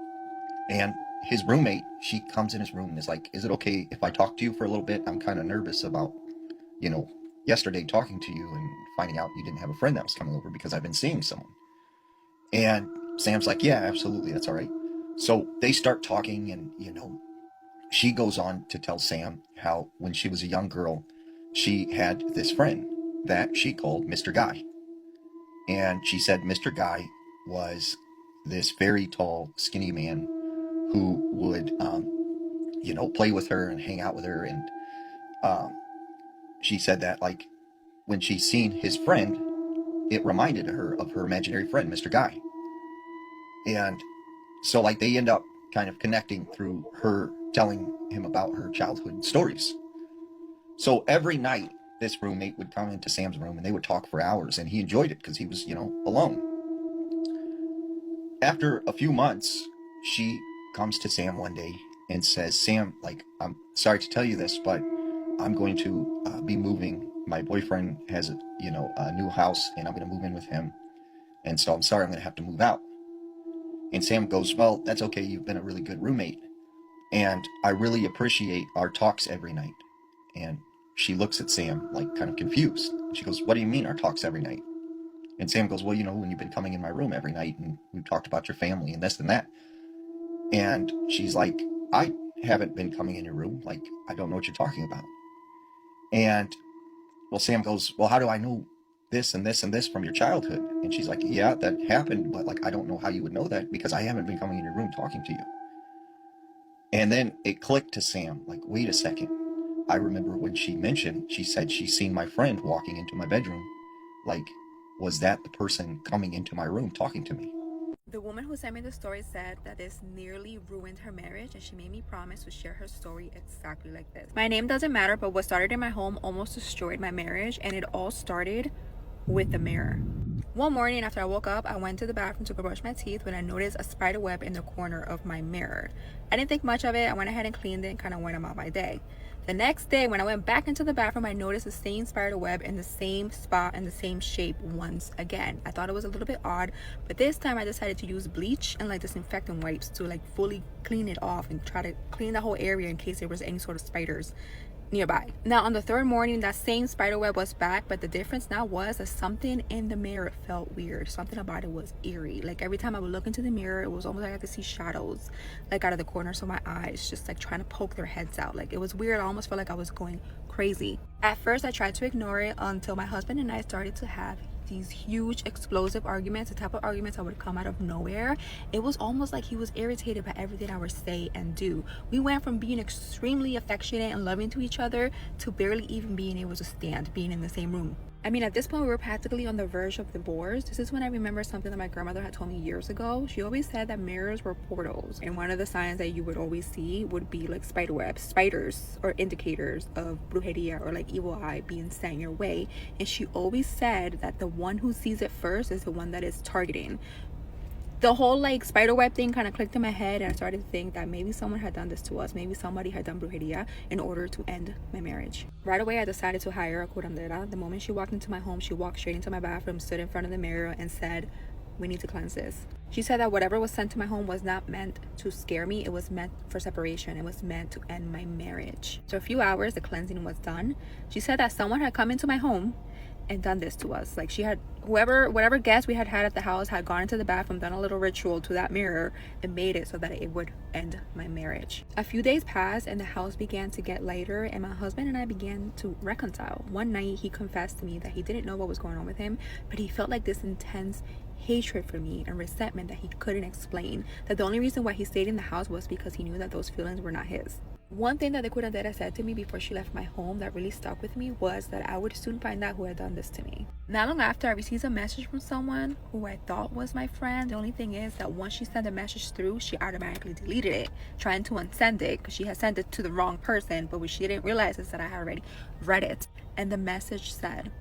and his roommate, she comes in his room and is like, "Is it okay if I talk to you for a little bit? I'm kind of nervous about, yesterday talking to you and finding out you didn't have a friend that was coming over, because I've been seeing someone." And Sam's like, "Yeah, absolutely, that's all right." So they start talking, and, she goes on to tell Sam how when she was a young girl, she had this friend that she called Mr. Guy. And she said Mr. Guy was this very tall, skinny man who would, play with her and hang out with her. And she said that, when she seen his friend, it reminded her of her imaginary friend, Mr. Guy. And so, they end up kind of connecting through her telling him about her childhood stories. So every night, this roommate would come into Sam's room and they would talk for hours, and he enjoyed it because he was, alone. After a few months, she comes to Sam one day and says, "Sam, I'm sorry to tell you this, but I'm going to be moving my boyfriend has, a new house and I'm going to move in with him. And so I'm sorry, I'm going to have to move out. And Sam goes, well, that's okay. You've been a really good roommate. And I really appreciate our talks every night. And she looks at Sam, like, kind of confused. She goes, what do you mean our talks every night? And Sam goes, well, when you've been coming in my room every night and we've talked about your family and this and that. And she's like, I haven't been coming in your room. Like, I don't know what you're talking about. And, well, Sam goes, well, how do I know this and this and this from your childhood? And she's like, yeah, that happened, but, like, I don't know how you would know that because I haven't been coming in your room talking to you. And then it clicked to Sam, like, wait a second. I remember when she said she's seen my friend walking into my bedroom. Like, was that the person coming into my room talking to me? The woman who sent me the story said that this nearly ruined her marriage, and she made me promise to share her story exactly like this. My name doesn't matter, but what started in my home almost destroyed my marriage, and it all started with the mirror. One morning after I woke up, I went to the bathroom to go brush my teeth when I noticed a spider web in the corner of my mirror. I didn't think much of it. I went ahead and cleaned it and kind of went about my day. The next day, when I went back into the bathroom, I noticed the same spider web in the same spot and the same shape once again. I thought it was a little bit odd, but this time I decided to use bleach and like disinfectant wipes to like fully clean it off and try to clean the whole area in case there was any sort of spiders nearby. Now on the third morning, that same spider web was back, but the difference now was that something in the mirror felt weird. Something about it was eerie. Like every time I would look into the mirror, it was almost like I could see shadows like out of the corners of my eyes, just like trying to poke their heads out. Like it was weird. I almost felt like I was going crazy. At first I tried to ignore it until my husband and I started to have these huge explosive arguments, the type of arguments that would come out of nowhere. It was almost like he was irritated by everything I would say and do. We went from being extremely affectionate and loving to each other to barely even being able to stand being in the same room. I mean, at this point we were practically on the verge of divorce. This is when I remember something that my grandmother had told me years ago. She always said that mirrors were portals, and one of the signs that you would always see would be like spider webs, spiders, or indicators of brujeria or like evil eye being sent your way. And she always said that the one who sees it first is the one that is targeting. The whole like spider web thing kind of clicked in my head, and I started to think that maybe someone had done this to us. Maybe somebody had done brujeria in order to end my marriage. Right away, I decided to hire a curandera. The moment she walked into my home, she walked straight into my bathroom, stood in front of the mirror, and said, "We need to cleanse this." She said that whatever was sent to my home was not meant to scare me. It was meant for separation. It was meant to end my marriage. So a few hours, the cleansing was done. She said that someone had come into my home and done this to us. Like she had whatever guest we had at the house had gone into the bathroom, done a little ritual to that mirror and made it so that it would end my marriage. A few days passed and the house began to get lighter, and my husband and I began to reconcile. One night he confessed to me that he didn't know what was going on with him, but he felt like this intense hatred for me and resentment that he couldn't explain, that the only reason why he stayed in the house was because he knew that those feelings were not his. One thing that the curandera said to me before she left my home that really stuck with me was that I would soon find out who had done this to me. Not long after, I received a message from someone who I thought was my friend. The only thing is that once she sent the message through, she automatically deleted it, trying to unsend it because she had sent it to the wrong person. But what she didn't realize is that I had already read it. And the message said,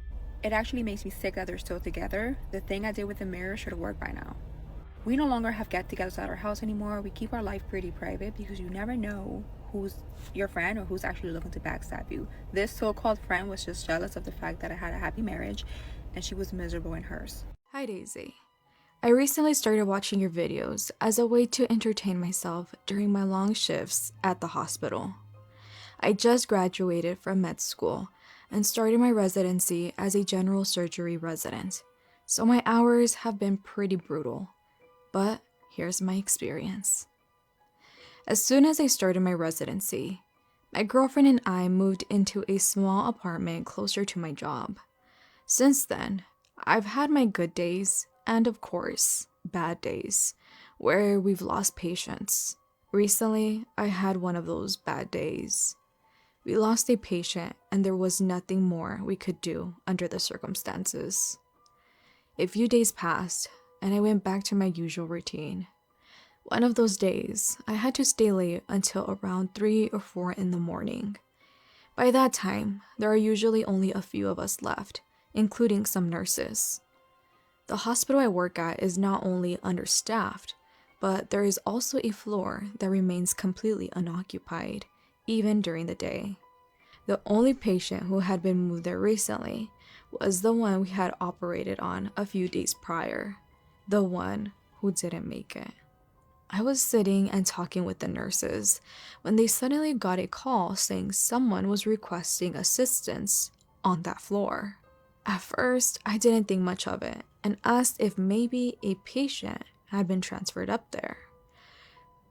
"It actually makes me sick that they're still together. The thing I did with the mirror should have worked by now. We no longer have get-togethers at our house anymore. We keep our life pretty private because you never know who's your friend or who's actually looking to backstab you. This so-called friend was just jealous of the fact that I had a happy marriage and she was miserable in hers." Hi Daisy. I recently started watching your videos as a way to entertain myself during my long shifts at the hospital. I just graduated from med school and started my residency as a general surgery resident, so my hours have been pretty brutal. But here's my experience. As soon as I started my residency, my girlfriend and I moved into a small apartment closer to my job. Since then, I've had my good days and, of course, bad days where we've lost patients. Recently, I had one of those bad days. We lost a patient and there was nothing more we could do under the circumstances. A few days passed and I went back to my usual routine. One of those days, I had to stay late until around 3 or 4 in the morning. By that time, there are usually only a few of us left, including some nurses. The hospital I work at is not only understaffed, but there is also a floor that remains completely unoccupied, even during the day. The only patient who had been moved there recently was the one we had operated on a few days prior, the one who didn't make it. I was sitting and talking with the nurses when they suddenly got a call saying someone was requesting assistance on that floor. At first, I didn't think much of it and asked if maybe a patient had been transferred up there.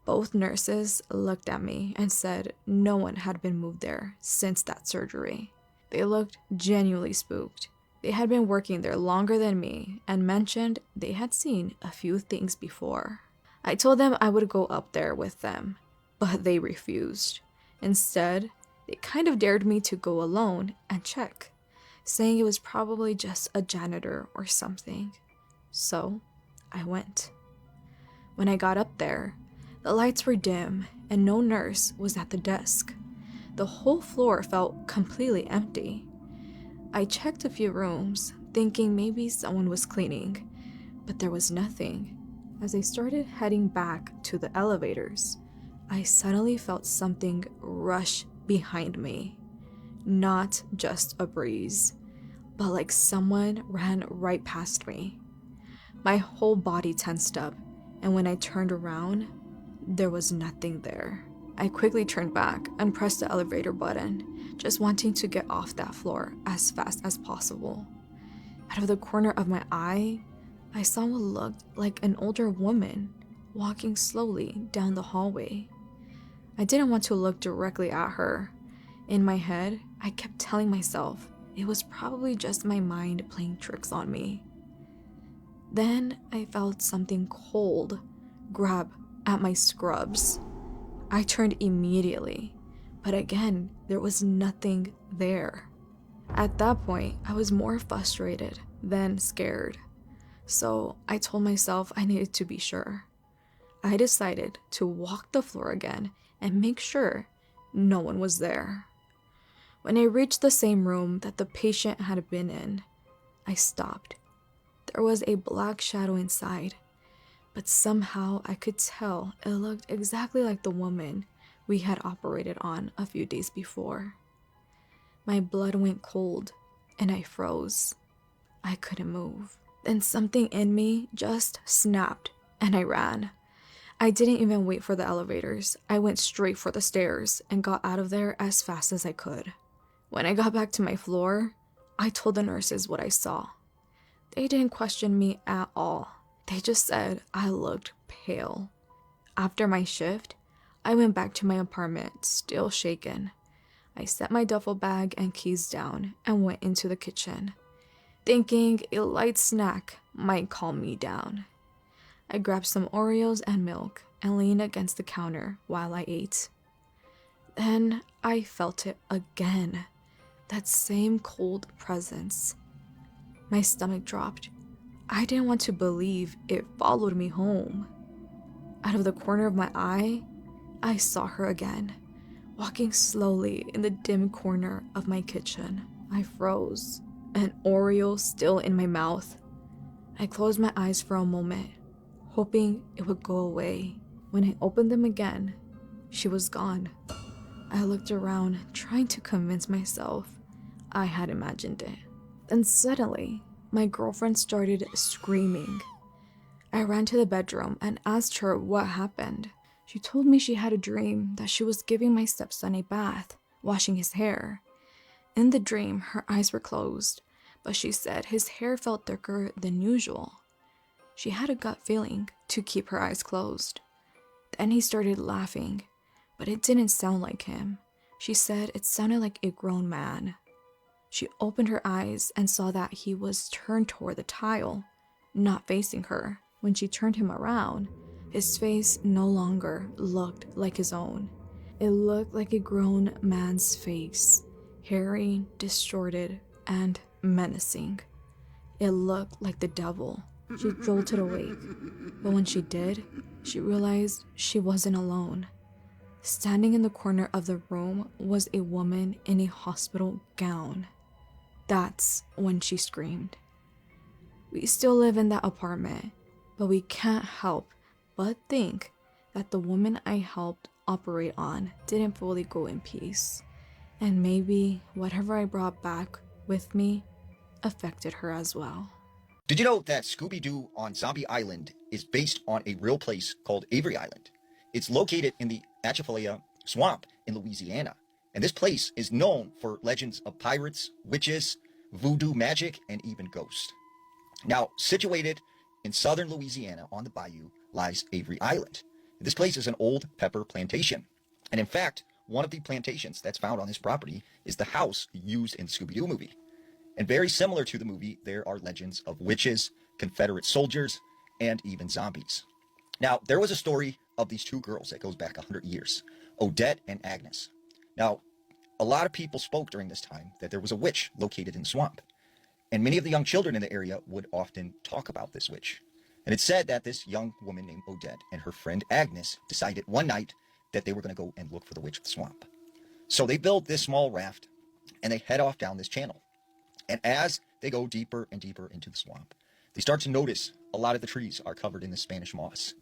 Both nurses looked at me and said no one had been moved there since that surgery. They looked genuinely spooked. They had been working there longer than me and mentioned they had seen a few things before. I told them I would go up there with them, but they refused. Instead, they kind of dared me to go alone and check, saying it was probably just a janitor or something. So, I went. When I got up there, the lights were dim and no nurse was at the desk. The whole floor felt completely empty. I checked a few rooms, thinking maybe someone was cleaning, but there was nothing. As I started heading back to the elevators, I suddenly felt something rush behind me. Not just a breeze, but like someone ran right past me. My whole body tensed up, and when I turned around, there was nothing there. I quickly turned back and pressed the elevator button, just wanting to get off that floor as fast as possible. Out of the corner of my eye, I saw what looked like an older woman walking slowly down the hallway. I didn't want to look directly at her. In my head, I kept telling myself it was probably just my mind playing tricks on me. Then I felt something cold grab at my scrubs. I turned immediately, but again, there was nothing there. At that point, I was more frustrated than scared. So I told myself I needed to be sure. I decided to walk the floor again and make sure no one was there. When I reached the same room that the patient had been in, I stopped. There was a black shadow inside, but somehow I could tell it looked exactly like the woman we had operated on a few days before. My blood went cold and I froze. I couldn't move. Then something in me just snapped and I ran. I didn't even wait for the elevators. I went straight for the stairs and got out of there as fast as I could. When I got back to my floor, I told the nurses what I saw. They didn't question me at all. They just said I looked pale. After my shift, I went back to my apartment, still shaken. I set my duffel bag and keys down and went into the kitchen, thinking a light snack might calm me down. I grabbed some Oreos and milk and leaned against the counter while I ate. Then I felt it again, that same cold presence. My stomach dropped. I didn't want to believe it followed me home. Out of the corner of my eye, I saw her again, walking slowly in the dim corner of my kitchen. I froze, an Oreo still in my mouth. I closed my eyes for a moment, hoping it would go away. When I opened them again, she was gone. I looked around, trying to convince myself I had imagined it. Then suddenly, my girlfriend started screaming. I ran to the bedroom and asked her what happened. She told me she had a dream that she was giving my stepson a bath, washing his hair. In the dream, her eyes were closed, but she said his hair felt thicker than usual. She had a gut feeling to keep her eyes closed. Then he started laughing, but it didn't sound like him. She said it sounded like a grown man. She opened her eyes and saw that he was turned toward the tile, not facing her. When she turned him around, his face no longer looked like his own. It looked like a grown man's face, hairy, distorted, and menacing. It looked like the devil. She jolted awake, but when she did, she realized she wasn't alone. Standing in the corner of the room was a woman in a hospital gown. That's when she screamed. We still live in that apartment, but we can't help but think that the woman I helped operate on didn't fully go in peace. And maybe whatever I brought back with me affected her as well. Did you know that Scooby-Doo on Zombie Island is based on a real place called Avery Island? It's located in the Atchafalaya Swamp in Louisiana. And this place is known for legends of pirates, witches, voodoo magic, and even ghosts. Now, situated in southern Louisiana on the bayou lies Avery Island. This place is an old pepper plantation. And in fact, one of the plantations that's found on this property is the house used in the Scooby-Doo movie. And very similar to the movie, there are legends of witches, Confederate soldiers, and even zombies. Now, there was a story of these two girls that goes back 100 years, Odette and Agnes. Now, a lot of people spoke during this time that there was a witch located in the swamp. And many of the young children in the area would often talk about this witch. And it's said that this young woman named Odette and her friend Agnes decided one night that they were going to go and look for the witch of the swamp. So they build this small raft and they head off down this channel. And as they go deeper and deeper into the swamp, they start to notice a lot of the trees are covered in the Spanish moss.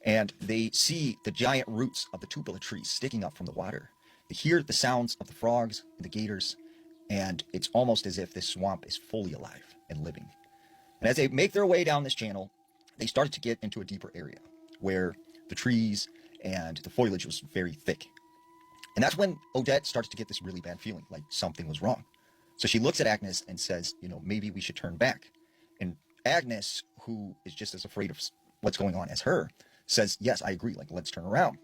And they see the giant roots of the tupelo trees sticking up from the water. They hear the sounds of the frogs and the gators, and it's almost as if this swamp is fully alive and living. And as they make their way down this channel, they started to get into a deeper area where the trees and the foliage was very thick. And that's when Odette starts to get this really bad feeling, like something was wrong. So she looks at Agnes and says, maybe we should turn back. And Agnes, who is just as afraid of what's going on as her, says, yes, I agree, let's turn around.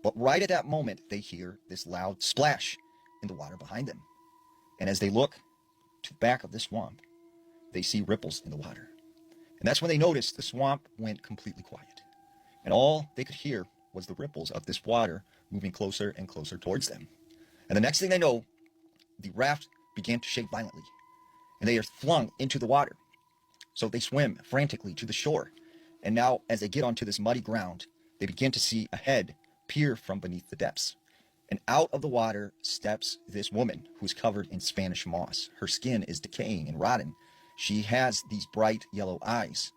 But right at that moment, they hear this loud splash in the water behind them. And as they look to the back of the swamp, they see ripples in the water. And that's when they notice the swamp went completely quiet. And all they could hear was the ripples of this water moving closer and closer towards them. And the next thing they know, the raft began to shake violently, and they are flung into the water. So they swim frantically to the shore. And now, as they get onto this muddy ground, they begin to see a head peer from beneath the depths. And out of the water steps this woman who's covered in Spanish moss. Her skin is decaying and rotten. She has these bright yellow eyes,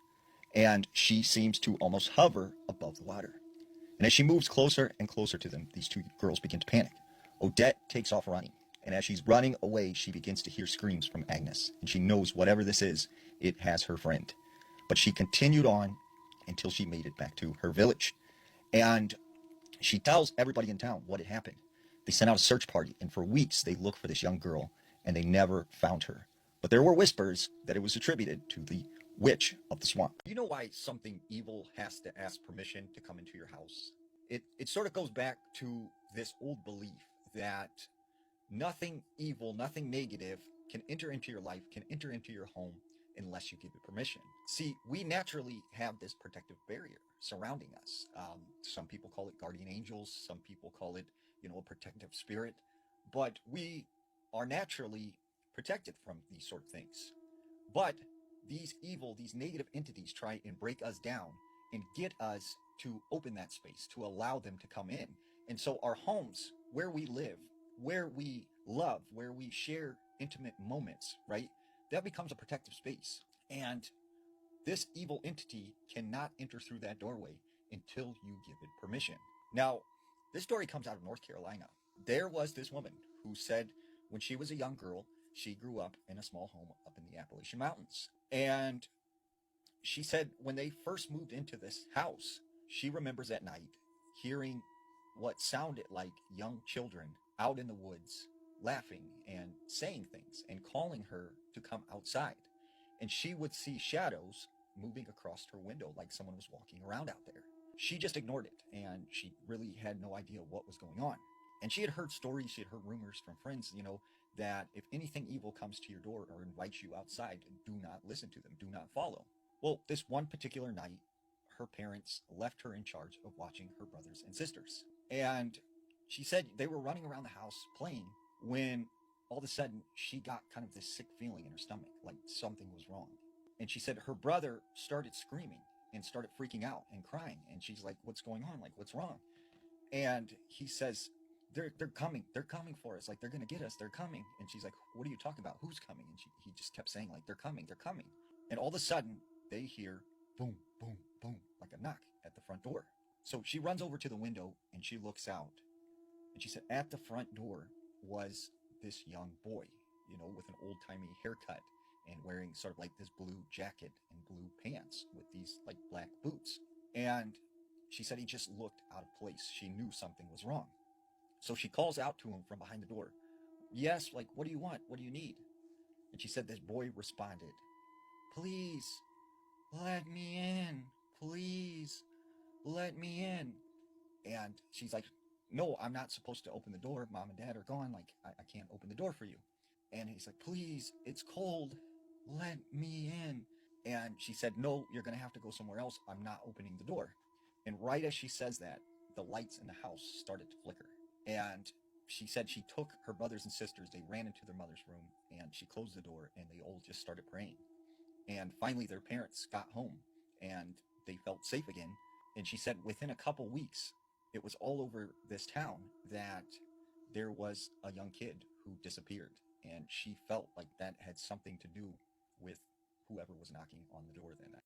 and she seems to almost hover above the water. And as she moves closer and closer to them, these two girls begin to panic. Odette takes off running, and as she's running away, she begins to hear screams from Agnes, and she knows whatever this is, it has her friend. But she continued on until she made it back to her village. And she tells everybody in town what had happened. They sent out a search party, and for weeks they looked for this young girl, and they never found her. But there were whispers that it was attributed to the witch of the swamp. You know why something evil has to ask permission to come into your house? It sort of goes back to this old belief that nothing evil, nothing negative can enter into your life, can enter into your home unless you give it permission. See, we naturally have this protective barrier surrounding us. Some people call it guardian angels. Some people call it, a protective spirit. But we are naturally protected from these sort of things. But these evil, these negative entities try and break us down and get us to open that space, to allow them to come in. And so our homes, where we live, where we love, where we share intimate moments, right? That becomes a protective space. And this evil entity cannot enter through that doorway until you give it permission. Now, this story comes out of North Carolina. There was this woman who said when she was a young girl, she grew up in a small home up in the Appalachian Mountains. And she said when they first moved into this house, she remembers at night hearing what sounded like young children out in the woods laughing and saying things and calling her to come outside. And she would see shadows moving across her window like someone was walking around out there. She just ignored it, and she really had no idea what was going on. And she had heard stories, she had heard rumors from friends, that if anything evil comes to your door or invites you outside, do not listen to them, do not follow. Well, this one particular night, her parents left her in charge of watching her brothers and sisters. And she said they were running around the house playing when all of a sudden she got kind of this sick feeling in her stomach, like something was wrong. And she said her brother started screaming and started freaking out and crying. And she's like, what's going on? Like, what's wrong? And he says, they're coming for us. Like, they're going to get us. They're coming. And she's like, what are you talking about? Who's coming? And he just kept saying, like, they're coming. And all of a sudden they hear boom, boom, boom, like a knock at the front door. So she runs over to the window and she looks out. And she said, at the front door was this young boy, with an old-timey haircut and wearing sort of like this blue jacket and blue pants with these like black boots. And she said he just looked out of place. She knew something was wrong. So she calls out to him from behind the door. Yes, like, what do you want? What do you need? And she said this boy responded, please, let me in. Please, let me in. And she's like, no, I'm not supposed to open the door. Mom and dad are gone. Like, I can't open the door for you. And he's like, please, it's cold. Let me in. And she said, no, you're going to have to go somewhere else. I'm not opening the door. And right as she says that, the lights in the house started to flicker. And she said she took her brothers and sisters, they ran into their mother's room, and she closed the door, and they all just started praying. And finally, their parents got home, and they felt safe again. And she said within a couple weeks, it was all over this town that there was a young kid who disappeared. And she felt like that had something to do with whoever was knocking on the door that night.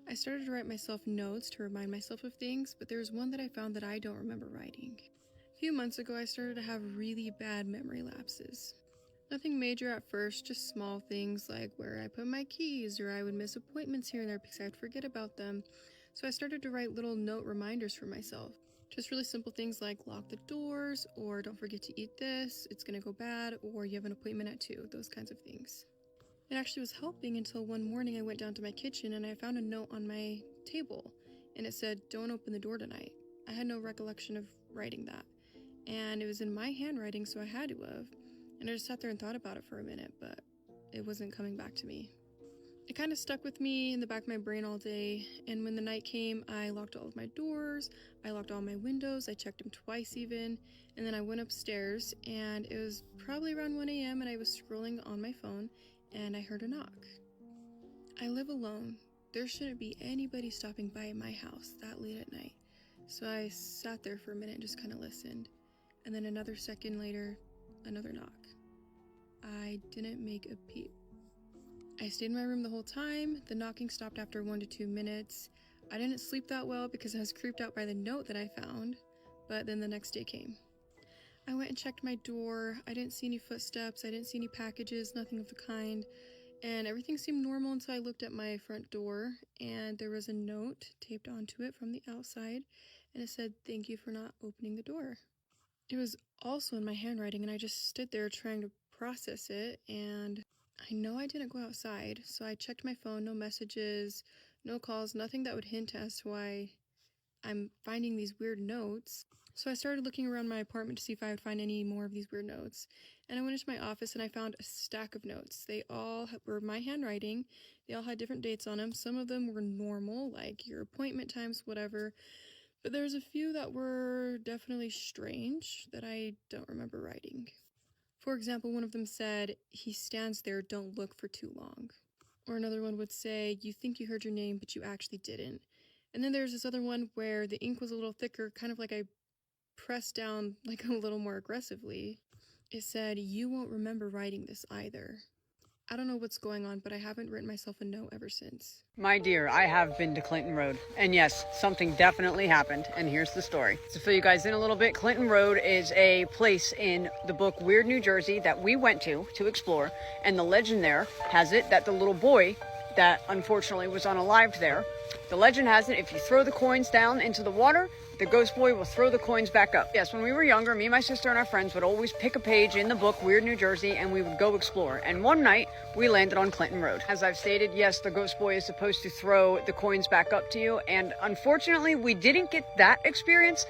I started to write myself notes to remind myself of things, but there was one that I found that I don't remember writing. A few months ago, I started to have really bad memory lapses. Nothing major at first, just small things like where I put my keys, or I would miss appointments here and there because I'd forget about them. So I started to write little note reminders for myself. Just really simple things like lock the doors, or don't forget to eat this, it's gonna go bad, or you have an appointment at 2, those kinds of things. It actually was helping until one morning I went down to my kitchen and I found a note on my table, and it said, "Don't open the door tonight." I had no recollection of writing that, and it was in my handwriting, so I had to have. And I just sat there and thought about it for a minute, but it wasn't coming back to me. It kind of stuck with me in the back of my brain all day, and when the night came, I locked all of my doors, I locked all my windows, I checked them twice even, and then I went upstairs, and it was probably around 1 a.m. and I was scrolling on my phone, and I heard a knock. I live alone. There shouldn't be anybody stopping by my house that late at night. So I sat there for a minute and just kind of listened. And then another second later, another knock. I didn't make a peep. I stayed in my room the whole time. The knocking stopped after 1 to 2 minutes. I didn't sleep that well because I was creeped out by the note that I found, but then the next day came. I went and checked my door. I didn't see any footsteps. I didn't see any packages, nothing of the kind. And everything seemed normal until I looked at my front door, and there was a note taped onto it from the outside, and it said, "Thank you for not opening the door." It was also in my handwriting, and I just stood there trying to process it, and I know I didn't go outside, so I checked my phone, no messages, no calls, nothing that would hint as to why I'm finding these weird notes. So I started looking around my apartment to see if I would find any more of these weird notes. And I went into my office and I found a stack of notes. They all were my handwriting. They all had different dates on them. Some of them were normal, like your appointment times, whatever. But there's a few that were definitely strange that I don't remember writing. For example, one of them said, "He stands there, don't look for too long." Or another one would say, "You think you heard your name, but you actually didn't." And then there's this other one where the ink was a little thicker, kind of like I pressed down like a little more aggressively. It said, "You won't remember writing this either." I don't know what's going on, but I haven't written myself a note ever since. My dear, I have been to Clinton Road. And yes, something definitely happened. And here's the story. To fill you guys in a little bit, Clinton Road is a place in the book Weird New Jersey that we went to explore. And the legend there has it that the little boy that unfortunately was unalived there, the legend has it, if you throw the coins down into the water, the ghost boy will throw the coins back up. Yes, when we were younger, me, my sister, and our friends would always pick a page in the book Weird New Jersey and we would go explore. And one night, we landed on Clinton Road. As I've stated, yes, the ghost boy is supposed to throw the coins back up to you. And unfortunately, we didn't get that experience,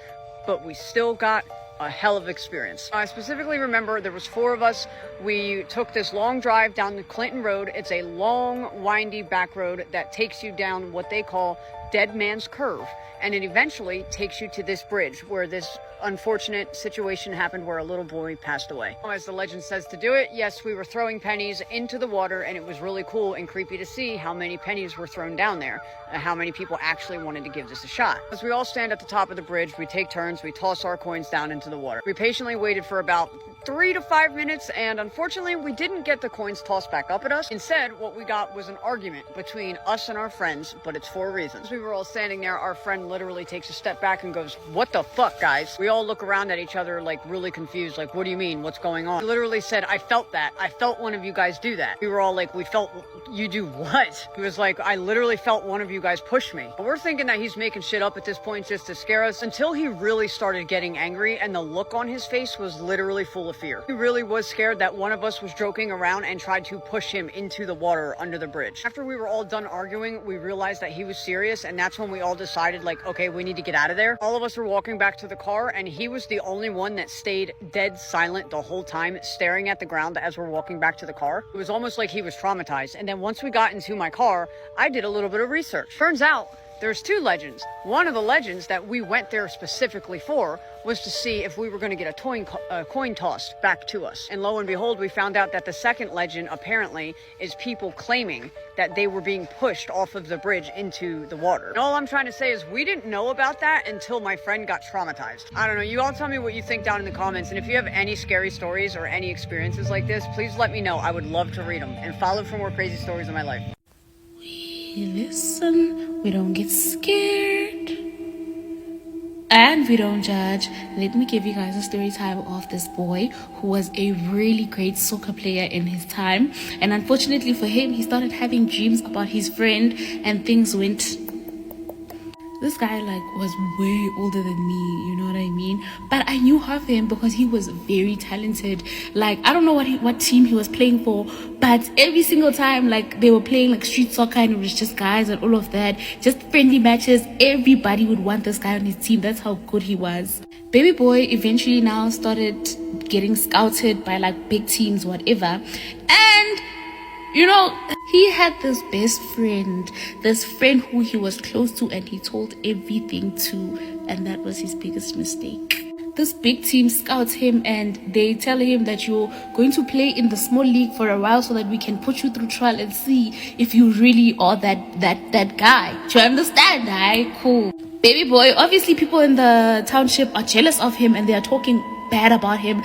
but we still got a hell of experience. I specifically remember there was 4 of us. We took this long drive down the Clinton Road. It's a long, windy back road that takes you down what they call Dead Man's Curve. And it eventually takes you to this bridge where this unfortunate situation happened where a little boy passed away. As the legend says to do it, yes, we were throwing pennies into the water, and it was really cool and creepy to see how many pennies were thrown down there and how many people actually wanted to give this a shot. As we all stand at the top of the bridge, we take turns, we toss our coins down into the water. We patiently waited for about 3 to 5 minutes, and unfortunately, we didn't get the coins tossed back up at us. Instead, what we got was an argument between us and our friends, but it's for reasons. As we were all standing there, our friend literally takes a step back and goes, "What the fuck, guys?" We all look around at each other like really confused, like, "What do you mean? What's going on?" He literally said, "I felt that. I felt one of you guys do that." We were all like, "We felt you do what?" He was like, "I literally felt one of you guys push me." But we're thinking that he's making shit up at this point just to scare us until he really started getting angry, and the look on his face was literally full of fear. He really was scared that one of us was joking around and tried to push him into the water under the bridge. After we were all done arguing, we realized that he was serious, and that's when we all decided, like, okay, we need to get out of there. All of us were walking back to the car, and he was the only one that stayed dead silent the whole time, staring at the ground as we're walking back to the car. It was almost like he was traumatized. And then once we got into my car, I did a little bit of research. Turns out there's 2 legends. One of the legends that we went there specifically for was to see if we were going to get a coin tossed back to us. And lo and behold, we found out that the second legend apparently is people claiming that they were being pushed off of the bridge into the water. And all I'm trying to say is we didn't know about that until my friend got traumatized. I don't know, you all tell me what you think down in the comments, and if you have any scary stories or any experiences like this, please let me know. I would love to read them, and follow for more crazy stories in my life. We listen, we don't get scared, and we don't judge. Let me give you guys a story time of this boy who was a really great soccer player in his time, and unfortunately for him, he started having dreams about his friend, and things went. This guy was way older than me, you know what I mean? But I knew of him because he was very talented. I don't know what team he was playing for, but every single time they were playing street soccer and it was just guys and all of that, just friendly matches, everybody would want this guy on his team. That's how good he was. Baby boy eventually now started getting scouted by big teams, whatever. And he had this best friend, who he was close to and he told everything to, and that was his biggest mistake. This big team scouts him and they tell him that you're going to play in the small league for a while so that we can put you through trial and see if you really are that guy. Do you understand? Aye, cool. Baby boy, obviously people in the township are jealous of him and they are talking bad about him,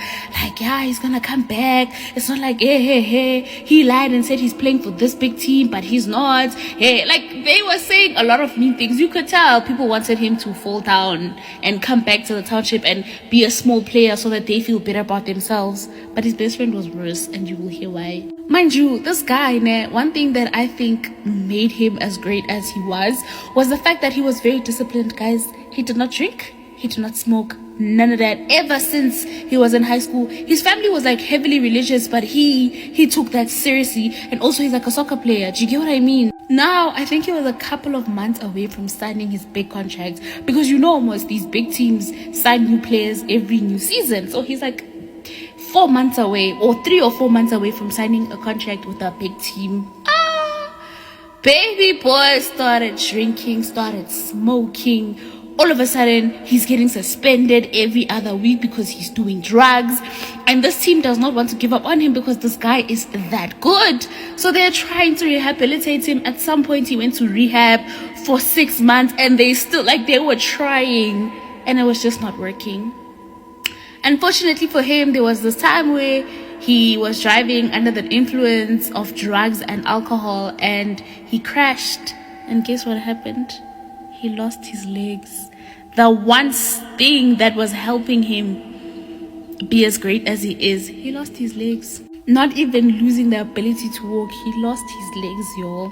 yeah, he's gonna come back. It's not hey, he lied and said he's playing for this big team, but he's not. Hey, they were saying a lot of mean things. You could tell people wanted him to fall down and come back to the township and be a small player so that they feel better about themselves. But his best friend was worse, and you will hear why. Mind you, this guy, one thing that I think made him as great as he was the fact that he was very disciplined, guys. He did not drink. He did not smoke. None of that. Ever since he was in high school, his family was like heavily religious, but he took that seriously. And also he's like a soccer player. Do you get what I mean? Now, I think he was a couple of months away from signing his big contract, because almost these big teams sign new players every new season. So he's like 4 months away, or 3 or 4 months away from signing a contract with a big team. Baby boy started drinking, started smoking. All of a sudden, he's getting suspended every other week because he's doing drugs. And this team does not want to give up on him because this guy is that good. So they're trying to rehabilitate him. At some point, he went to rehab for 6 months, and they were trying, and it was just not working. Unfortunately for him, there was this time where he was driving under the influence of drugs and alcohol, and he crashed. And guess what happened? He lost his legs. The one thing that was helping him be as great as he is, he lost his legs. Not even losing the ability to walk, he lost his legs, y'all.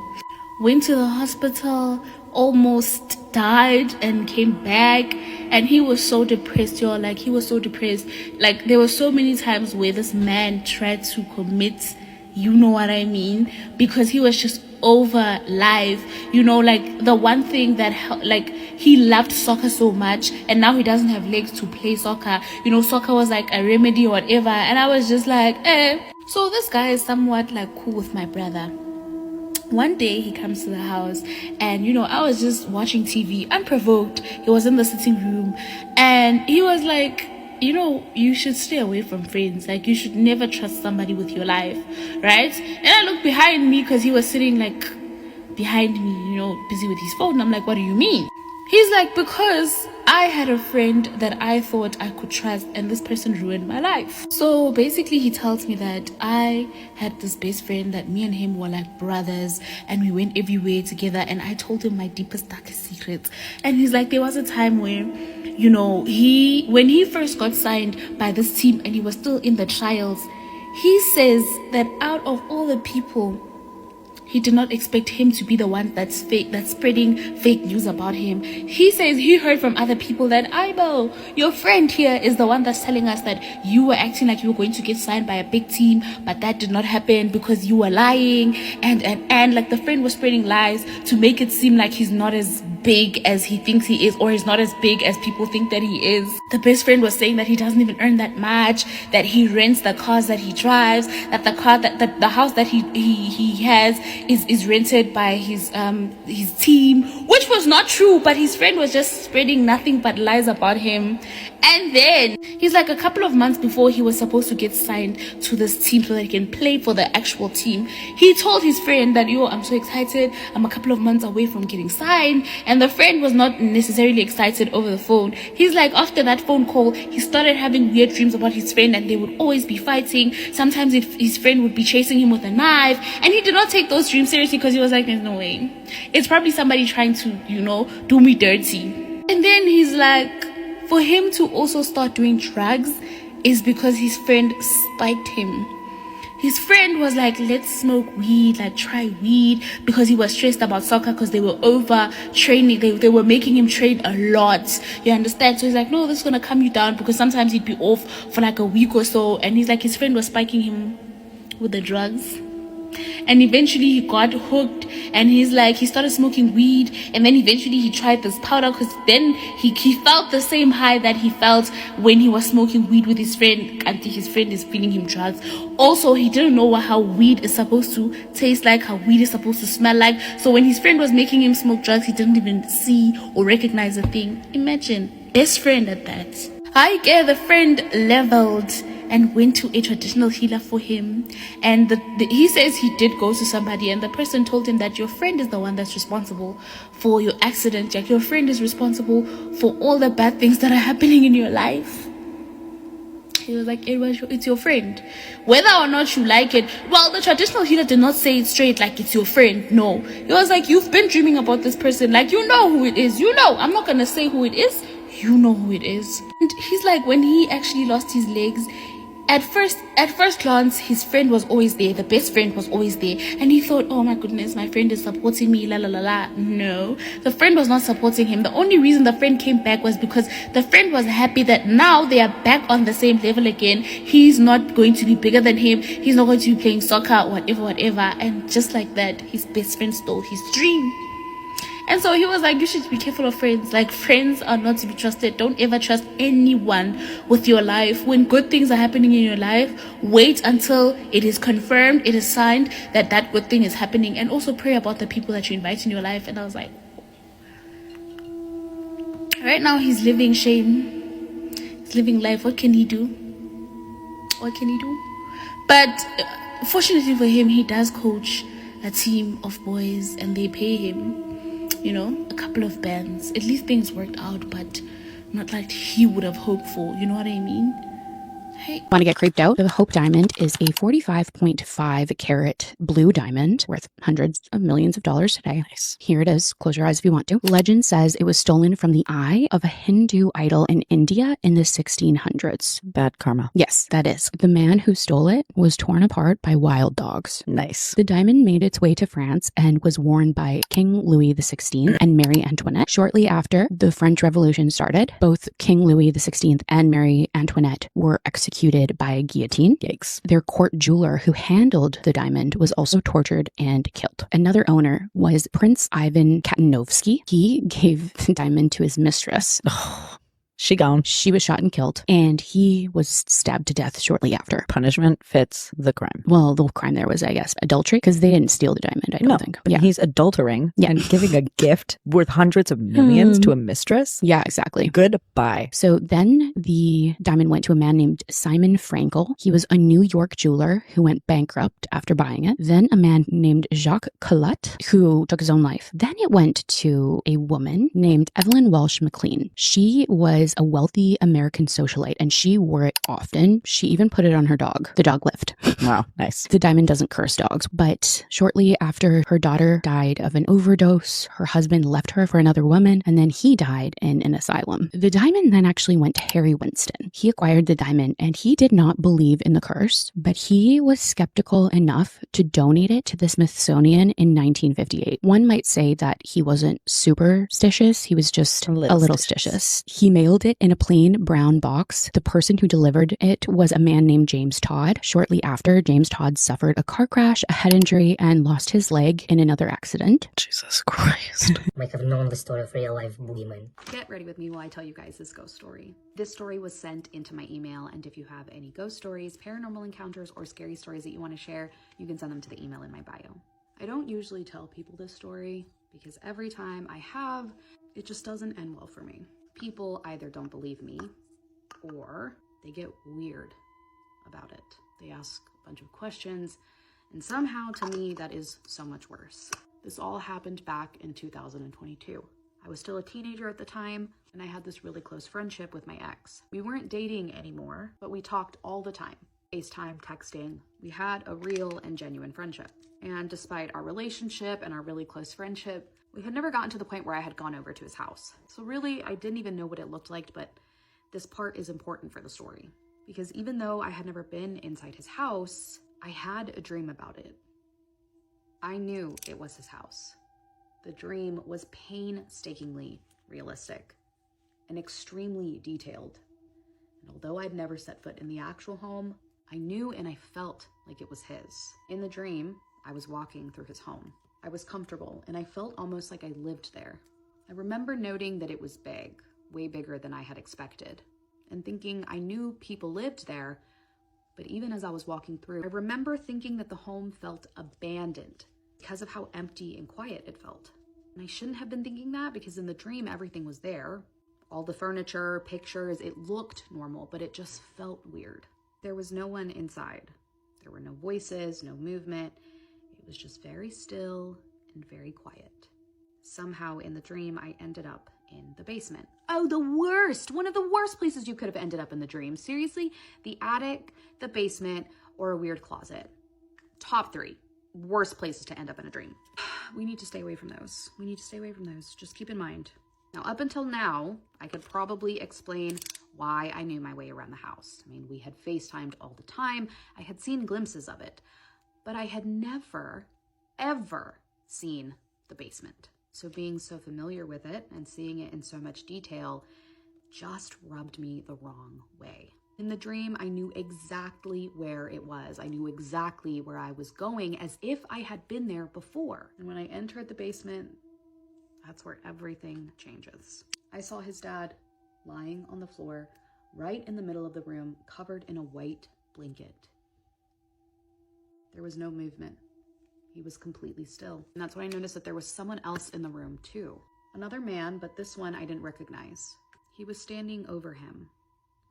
Went to the hospital, almost died, and came back. And he was so depressed, y'all. Like, he was so depressed. Like, there were so many times where this man tried to commit, you know what I mean, because he was just over life. Like, the one thing that, like, he loved soccer so much, and now he doesn't have legs to play soccer. Soccer was like a remedy or whatever. And I was just like, So this guy is somewhat like cool with my brother. One day he comes to the house, and I was just watching TV unprovoked. He was in the sitting room, and he was like, you should stay away from friends. Like, you should never trust somebody with your life, right? And I looked behind me because he was sitting like behind me, busy with his phone. I'm like, what do you mean? He's like, because I had a friend that I thought I could trust, and this person ruined my life. So basically he tells me that I had this best friend, that me and him were like brothers, and we went everywhere together, and I told him my deepest, darkest secrets. And he's like, there was a time where, when he first got signed by this team and he was still in the trials, he says that out of all the people, he did not expect him to be the one that's spreading fake news about him. He says he heard from other people that, Ibo, your friend here is the one that's telling us that you were acting like you were going to get signed by a big team, but that did not happen because you were lying. And like, the friend was spreading lies to make it seem like he's not as big as he thinks he is, or he's not as big as people think that he is. The best friend was saying that he doesn't even earn that much, that he rents the cars that he drives, that the house that he has is rented by his team, which was not true, but his friend was just spreading nothing but lies about him. And then he's like, a couple of months before he was supposed to get signed to this team so that he can play for the actual team, he told his friend that, I'm so excited, I'm a couple of months away from getting signed. And the friend was not necessarily excited over the phone. He's like, after that phone call, he started having weird dreams about his friend, and they would always be fighting. Sometimes his friend would be chasing him with a knife, and he did not take those dreams seriously because he was like, there's no way. It's probably somebody trying to, do me dirty. And then he's like, for him to also start doing drugs is because his friend spiked him. His friend was like, let's smoke weed, like try weed, because he was stressed about soccer because they were over training. They were making him train a lot. You understand? So he's like, no, this is going to calm you down, because sometimes he'd be off for like a week or so. And he's like, his friend was spiking him with the drugs. And eventually he got hooked, and he's like, he started smoking weed, and then eventually he tried this powder, because then he felt the same high that he felt when he was smoking weed with his friend until his friend is feeding him drugs. Also, he didn't know how weed is supposed to taste like, how weed is supposed to smell like. So when his friend was making him smoke drugs, he didn't even see or recognize a thing. Imagine, best friend at that. I get the friend leveled and went to a traditional healer for him, and he says he did go to somebody, and the person told him that your friend is the one that's responsible for your accident. Like, your friend is responsible for all the bad things that are happening in your life. He was like, it's your friend, whether or not you like it. Well, the traditional healer did not say it straight, like, it's your friend. No, he was like, you've been dreaming about this person, like, you know who it is. I'm not gonna say who it is, you know who it is. And he's like, when he actually lost his legs, At first glance, his friend was always there. The best friend was always there. And he thought, oh my goodness, my friend is supporting me, la la la la. No, the friend was not supporting him. The only reason the friend came back was because the friend was happy that now they are back on the same level again. He's not going to be bigger than him. He's not going to be playing soccer, whatever. And just like that, his best friend stole his dream. And so he was like, you should be careful of friends. Like, friends are not to be trusted. Don't ever trust anyone with your life. When good things are happening in your life, wait until it is confirmed, it is signed that that good thing is happening. And also pray about the people that you invite in your life. And I was like, right now he's living shame. He's living life. What can he do? What can he do? But fortunately for him, he does coach a team of boys and they pay him, you know, a couple of bands. At least things worked out, but not like he would have hoped for. You know what I mean? Hey. Want to get creeped out? The Hope Diamond is a 45.5 carat blue diamond worth hundreds of millions of dollars today. Nice. Here it is. Close your eyes if you want to. Legend says it was stolen from the eye of a Hindu idol in India in the 1600s. Bad karma. Yes, that is. The man who stole it was torn apart by wild dogs. Nice. The diamond made its way to France and was worn by King Louis XVI and Marie Antoinette. Shortly after the French Revolution started, both King Louis XVI and Marie Antoinette were executed by guillotine. Yikes. Their court jeweler who handled the diamond was also tortured and killed. Another owner was Prince Ivan Katanovsky. He gave the diamond to his mistress. She gone. She was shot and killed, and he was stabbed to death shortly after. Punishment fits the crime. Well, the crime there was, I guess, adultery, because they didn't steal the diamond, I don't think. But yeah, he's adultering and giving a gift worth hundreds of millions to a mistress. Yeah, exactly. Goodbye. So then the diamond went to a man named Simon Frankel. He was a New York jeweler who went bankrupt after buying it. Then a man named Jacques Collot, who took his own life. Then it went to a woman named Evelyn Walsh McLean. She was a wealthy American socialite, and she wore it often. She even put it on her dog. The dog lived. Wow, nice. The diamond doesn't curse dogs, but shortly after her daughter died of an overdose, her husband left her for another woman, and then he died in an asylum. The diamond then actually went to Harry Winston. He acquired the diamond, and he did not believe in the curse, but he was skeptical enough to donate it to the Smithsonian in 1958. One might say that he wasn't superstitious. He was just a little stitious. He mailed it in a plain brown box. The person who delivered it was a man named James Todd. Shortly after, James Todd suffered a car crash, a head injury, and lost his leg in another accident. Jesus Christ. Might have known the story of real life boogeyman. Get ready with me while I tell you guys this ghost story. This story was sent into my email, and if you have any ghost stories, paranormal encounters, or scary stories that you want to share, you can send them to the email in my bio. I don't usually tell people this story because every time I have, it just doesn't end well for me. People either don't believe me or they get weird about it. They ask a bunch of questions, and somehow to me that is so much worse. This all happened back in 2022. I was still a teenager at the time, and I had this really close friendship with my ex. We weren't dating anymore, but we talked all the time. FaceTime, texting. We had a real and genuine friendship. And despite our relationship and our really close friendship, we had never gotten to the point where I had gone over to his house. So really, I didn't even know what it looked like, but this part is important for the story. Because even though I had never been inside his house, I had a dream about it. I knew it was his house. The dream was painstakingly realistic and extremely detailed. And although I'd never set foot in the actual home, I knew and I felt like it was his. In the dream, I was walking through his home. I was comfortable, and I felt almost like I lived there. I remember noting that it was big, way bigger than I had expected, and thinking I knew people lived there, but even as I was walking through, I remember thinking that the home felt abandoned because of how empty and quiet it felt. And I shouldn't have been thinking that because in the dream, everything was there. All the furniture, pictures, it looked normal, but it just felt weird. There was no one inside. There were no voices, no movement. It was just very still and very quiet. Somehow in the dream, I ended up in the basement. Oh, the worst! One of the worst places you could have ended up in the dream. Seriously, the attic, the basement, or a weird closet. Top 3 worst places to end up in a dream. We need to stay away from those. We need to stay away from those. Just keep in mind. Now, up until now, I could probably explain why I knew my way around the house. I mean, we had FaceTimed all the time. I had seen glimpses of it, but I had never, ever seen the basement. So being so familiar with it and seeing it in so much detail just rubbed me the wrong way. In the dream, I knew exactly where it was. I knew exactly where I was going, as if I had been there before. And when I entered the basement, that's where everything changes. I saw his dad lying on the floor, right in the middle of the room, covered in a white blanket. There was no movement. He was completely still. And that's when I noticed that there was someone else in the room too. Another man, but this one I didn't recognize. He was standing over him.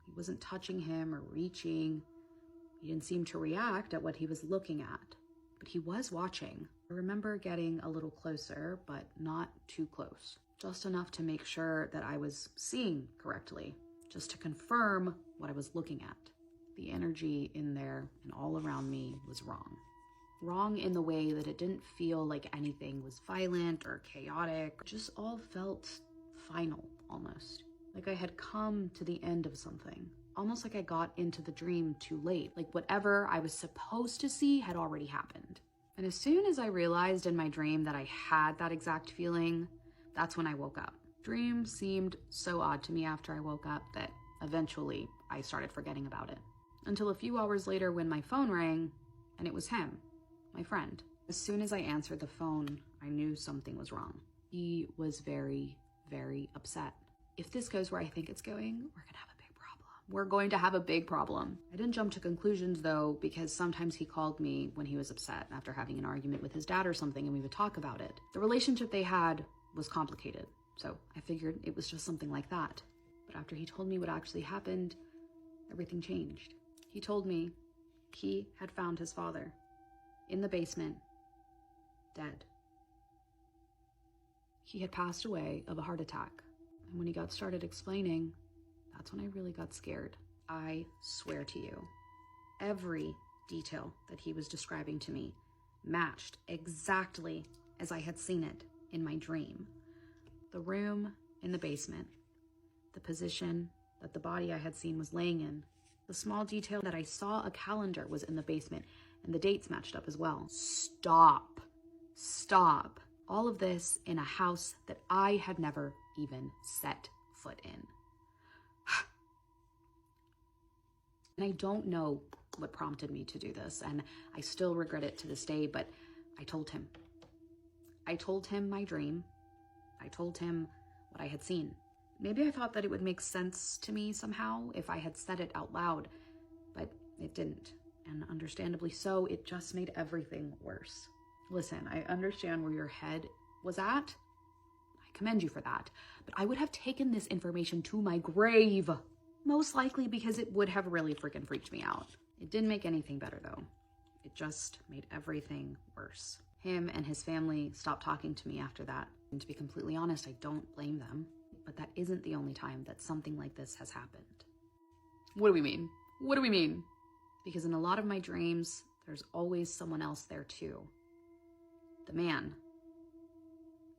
He wasn't touching him or reaching. He didn't seem to react at what he was looking at, but he was watching. I remember getting a little closer, but not too close. Just enough to make sure that I was seeing correctly, just to confirm what I was looking at. The energy in there and all around me was wrong. Wrong in the way that it didn't feel like anything was violent or chaotic. It just all felt final, almost. Like I had come to the end of something. Almost like I got into the dream too late. Like whatever I was supposed to see had already happened. And as soon as I realized in my dream that I had that exact feeling, that's when I woke up. Dream seemed so odd to me after I woke up that eventually I started forgetting about it. Until a few hours later when my phone rang, and it was him, my friend. As soon as I answered the phone, I knew something was wrong. He was very, very upset. If this goes where I think it's going, we're gonna have a big problem. We're going to have a big problem. I didn't jump to conclusions though, because sometimes he called me when he was upset after having an argument with his dad or something, and we would talk about it. The relationship they had was complicated, so I figured it was just something like that. But after he told me what actually happened, everything changed. He told me he had found his father in the basement, dead. He had passed away of a heart attack. And when he got started explaining, that's when I really got scared. I swear to you, every detail that he was describing to me matched exactly as I had seen it in my dream. The room in the basement, the position that the body I had seen was laying in, the small detail that I saw a calendar was in the basement, and the dates matched up as well. Stop. All of this in a house that I had never even set foot in. And I don't know what prompted me to do this, and I still regret it to this day, but I told him. I told him my dream. I told him what I had seen. Maybe I thought that it would make sense to me somehow if I had said it out loud, but it didn't. And understandably so, it just made everything worse. Listen, I understand where your head was at. I commend you for that. But I would have taken this information to my grave. Most likely because it would have really freaking freaked me out. It didn't make anything better though. It just made everything worse. Him and his family stopped talking to me after that. And to be completely honest, I don't blame them. But that isn't the only time that something like this has happened. What do we mean? What do we mean? Because in a lot of my dreams, there's always someone else there too. The man.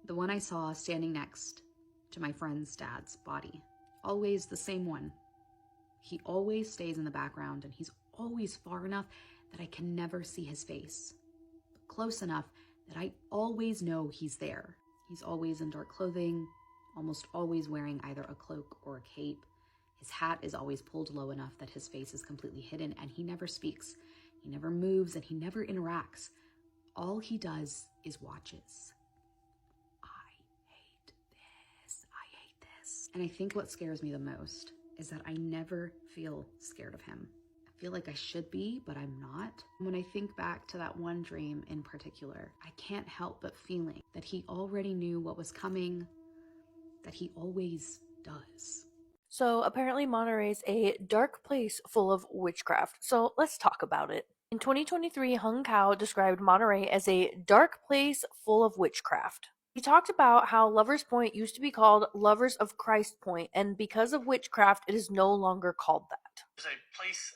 The one I saw standing next to my friend's dad's body. Always the same one. He always stays in the background, and he's always far enough that I can never see his face. But close enough that I always know he's there. He's always in dark clothing, almost always wearing either a cloak or a cape. His hat is always pulled low enough that his face is completely hidden, and he never speaks. He never moves, and he never interacts. All he does is watches. I hate this. And I think what scares me the most is that I never feel scared of him. I feel like I should be, but I'm not. When I think back to that one dream in particular, I can't help but feeling that he already knew what was coming, that he always does. So apparently Monterey's a dark place full of witchcraft. So let's talk about it. In 2023, Hung Kao described Monterey as a dark place full of witchcraft. He talked about how Lovers Point used to be called Lovers of Christ Point, and because of witchcraft, it is no longer called that. There's a place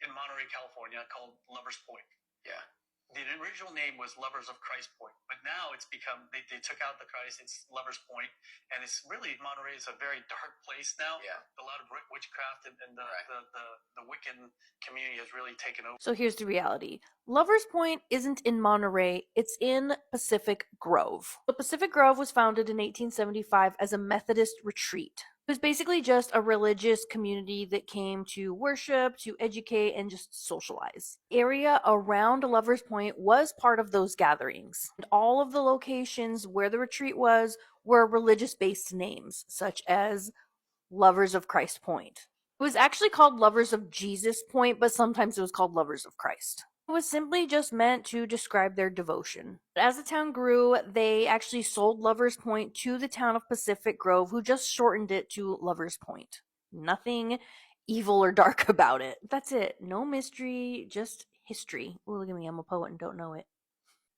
in Monterey, California called Lovers Point. Yeah. The original name was Lovers of Christ Point, but now it's become, they took out the Christ, it's Lovers Point, and it's really, Monterey is a very dark place now. Yeah. A lot of witchcraft and the Wiccan community has really taken over. So here's the reality. Lovers Point isn't in Monterey, it's in Pacific Grove. The Pacific Grove was founded in 1875 as a Methodist retreat. It was basically just a religious community that came to worship, to educate, and just socialize. The area around Lovers Point was part of those gatherings. And all of the locations where the retreat was were religious-based names, such as Lovers of Christ Point. It was actually called Lovers of Jesus Point, but sometimes it was called Lovers of Christ. It was simply just meant to describe their devotion. As the town grew, they actually sold Lovers Point to the town of Pacific Grove, who just shortened it to Lovers Point. Nothing evil or dark about it. That's it. No mystery, just history. Ooh, look at me, I'm a poet and don't know it.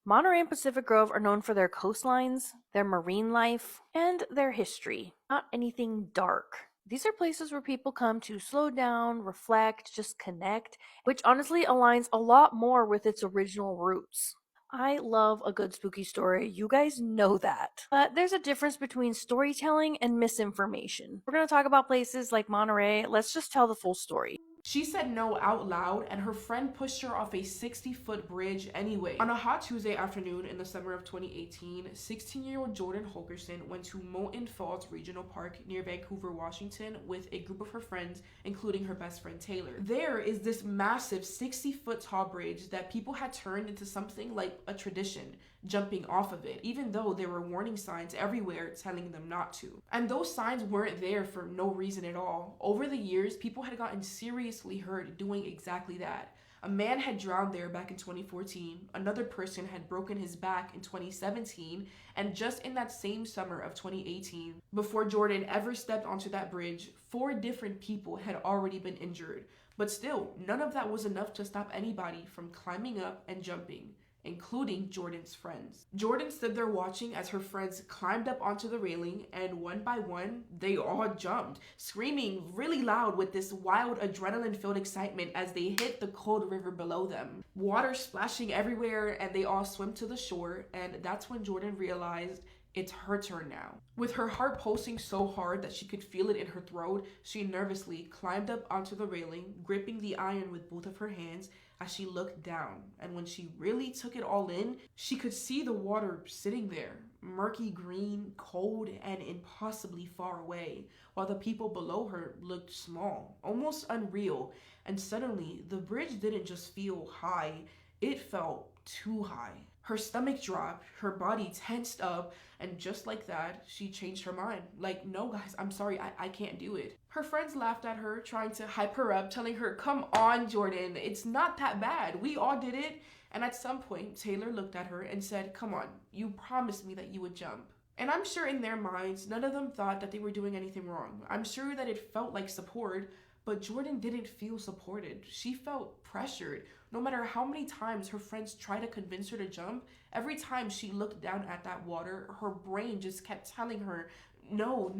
Monterey and Pacific Grove are known for their coastlines, their marine life, and their history. Not anything dark. These are places where people come to slow down, reflect, just connect, which honestly aligns a lot more with its original roots. I love a good spooky story. You guys know that. But there's a difference between storytelling and misinformation. We're going to talk about places like Monterey. Let's just tell the full story. She said no out loud, and her friend pushed her off a 60-foot bridge anyway. On a hot Tuesday afternoon in the summer of 2018, 16-year-old Jordan Holkerson went to Moulton Falls Regional Park near Vancouver, Washington with a group of her friends, including her best friend Taylor. There is this massive 60-foot tall bridge that people had turned into something like a tradition, jumping off of it, even though there were warning signs everywhere telling them not to. And those signs weren't there for no reason at all. Over the years, people had gotten seriously hurt doing exactly that. A man had drowned there back in 2014, another person had broken his back in 2017, and just in that same summer of 2018, before Jordan ever stepped onto that bridge, 4 different people had already been injured. But still, none of that was enough to stop anybody from climbing up and jumping, including Jordan's friends. Jordan stood there watching as her friends climbed up onto the railing, and one by one, they all jumped, screaming really loud with this wild adrenaline-filled excitement as they hit the cold river below them. Water splashing everywhere, and they all swim to the shore, and that's when Jordan realized it's her turn now. With her heart pulsing so hard that she could feel it in her throat, she nervously climbed up onto the railing, gripping the iron with both of her hands as she looked down. And when she really took it all in, she could see the water sitting there, murky green, cold, and impossibly far away, while the people below her looked small, almost unreal. And suddenly, the bridge didn't just feel high, it felt too high. Her stomach dropped, her body tensed up, and just like that, she changed her mind. Like, no guys, I'm sorry, I can't do it. Her friends laughed at her, trying to hype her up, telling her, come on, Jordan, it's not that bad. We all did it. And at some point, Taylor looked at her and said, come on, you promised me that you would jump. And I'm sure in their minds, none of them thought that they were doing anything wrong. I'm sure that it felt like support, but Jordan didn't feel supported. She felt pressured. No matter how many times her friends tried to convince her to jump, every time she looked down at that water, her brain just kept telling her, no,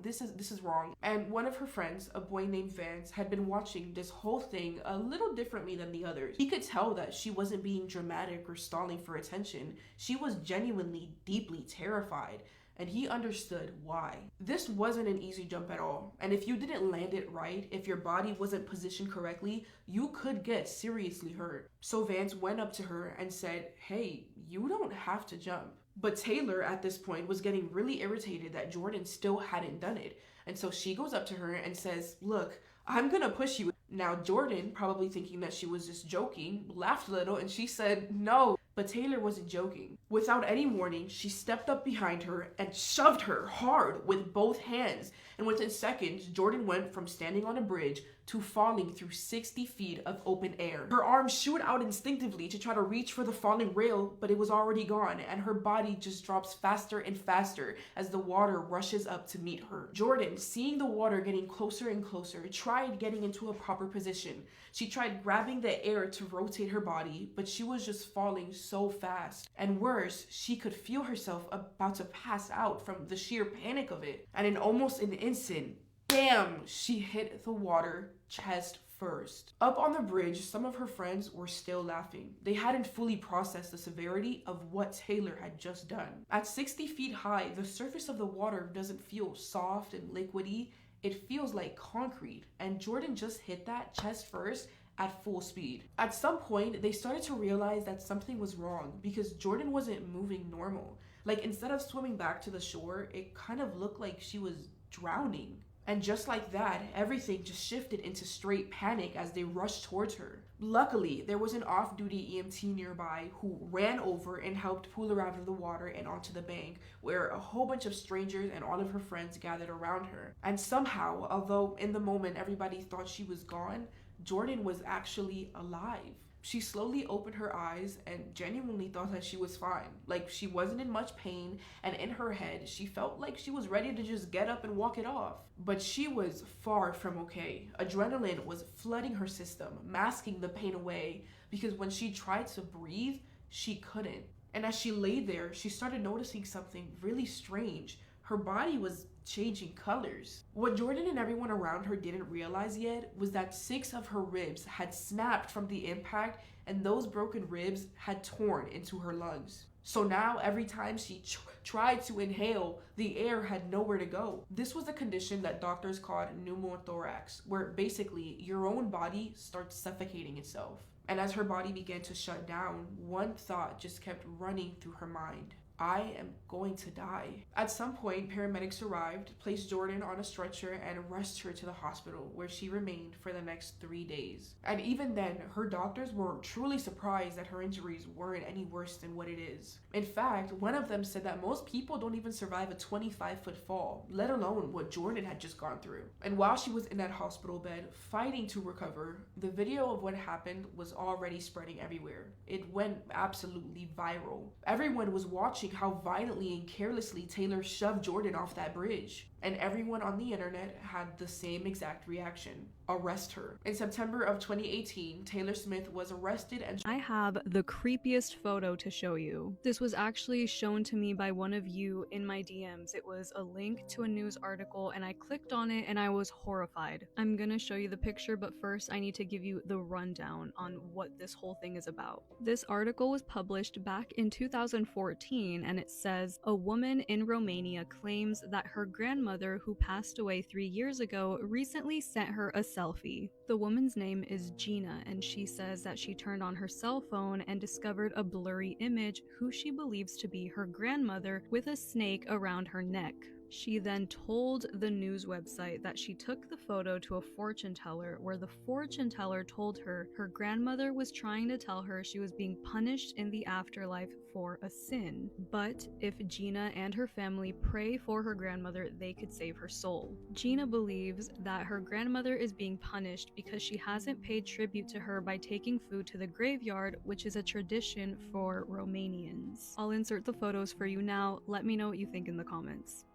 this is wrong. And one of her friends, a boy named Vance, had been watching this whole thing a little differently than the others. He could tell that she wasn't being dramatic or stalling for attention. She was genuinely, deeply terrified. And he understood why. This wasn't an easy jump at all. And if you didn't land it right, if your body wasn't positioned correctly, you could get seriously hurt. So Vance went up to her and said, hey, you don't have to jump. But Taylor at this point was getting really irritated that Jordan still hadn't done it. And so she goes up to her and says, look, I'm gonna push you. Now Jordan, probably thinking that she was just joking, laughed a little and she said, no. But Taylor wasn't joking. Without any warning, she stepped up behind her and shoved her hard with both hands. And within seconds, Jordan went from standing on a bridge to falling through 60 feet of open air. Her arms shoot out instinctively to try to reach for the falling rail, but it was already gone, and her body just drops faster and faster as the water rushes up to meet her. Jordan, seeing the water getting closer and closer, tried getting into a proper position. She tried grabbing the air to rotate her body, but she was just falling so fast. And worse, she could feel herself about to pass out from the sheer panic of it. And in almost an instant, bam, she hit the water chest first. Up on the bridge, some of her friends were still laughing. They hadn't fully processed the severity of what Taylor had just done. At 60 feet high, the surface of the water doesn't feel soft and liquidy. It feels like concrete, and Jordan just hit that chest first at full speed. At some point, they started to realize that something was wrong because Jordan wasn't moving normal. Like, instead of swimming back to the shore, it kind of looked like she was drowning. And just like that, everything just shifted into straight panic as they rushed towards her. Luckily, there was an off-duty EMT nearby who ran over and helped pull her out of the water and onto the bank, where a whole bunch of strangers and all of her friends gathered around her. And somehow, although in the moment everybody thought she was gone, Jordan was actually alive. She slowly opened her eyes and genuinely thought that she was fine. Like, she wasn't in much pain, and in her head, she felt like she was ready to just get up and walk it off. But she was far from okay. Adrenaline was flooding her system, masking the pain away, because when she tried to breathe, she couldn't. And as she lay there, she started noticing something really strange. Her body was changing colors. What Jordan and everyone around her didn't realize yet was that 6 of her ribs had snapped from the impact, and those broken ribs had torn into her lungs. So now every time she tried to inhale, the air had nowhere to go. This was a condition that doctors called pneumothorax, where basically your own body starts suffocating itself. And as her body began to shut down, one thought just kept running through her mind. I am going to die. At some point, paramedics arrived, placed Jordan on a stretcher, and rushed her to the hospital, where she remained for the next 3 days. And even then, her doctors were truly surprised that her injuries weren't any worse than what it is. In fact, one of them said that most people don't even survive a 25-foot fall, let alone what Jordan had just gone through. And while she was in that hospital bed, fighting to recover, the video of what happened was already spreading everywhere. It went absolutely viral. Everyone was watching how violently and carelessly Taylor shoved Jordan off that bridge. And everyone on the internet had the same exact reaction. Arrest her. In September of 2018, Taylor Smith was arrested and I have the creepiest photo to show you. This was actually shown to me by one of you in my DMs. It was a link to a news article and I clicked on it and I was horrified. I'm gonna show you the picture, but first I need to give you the rundown on what this whole thing is about. This article was published back in 2014 and it says, a woman in Romania claims that her grandmother, who passed away 3 years ago, recently sent her a selfie. The woman's name is Gina, and she says that she turned on her cell phone and discovered a blurry image who she believes to be her grandmother with a snake around her neck. She then told the news website that she took the photo to a fortune teller, where the fortune teller told her her grandmother was trying to tell her she was being punished in the afterlife for a sin. But if Gina and her family pray for her grandmother, they could save her soul. Gina believes that her grandmother is being punished because she hasn't paid tribute to her by taking food to the graveyard, which is a tradition for Romanians. I'll insert the photos for you now. Let me know what you think in the comments.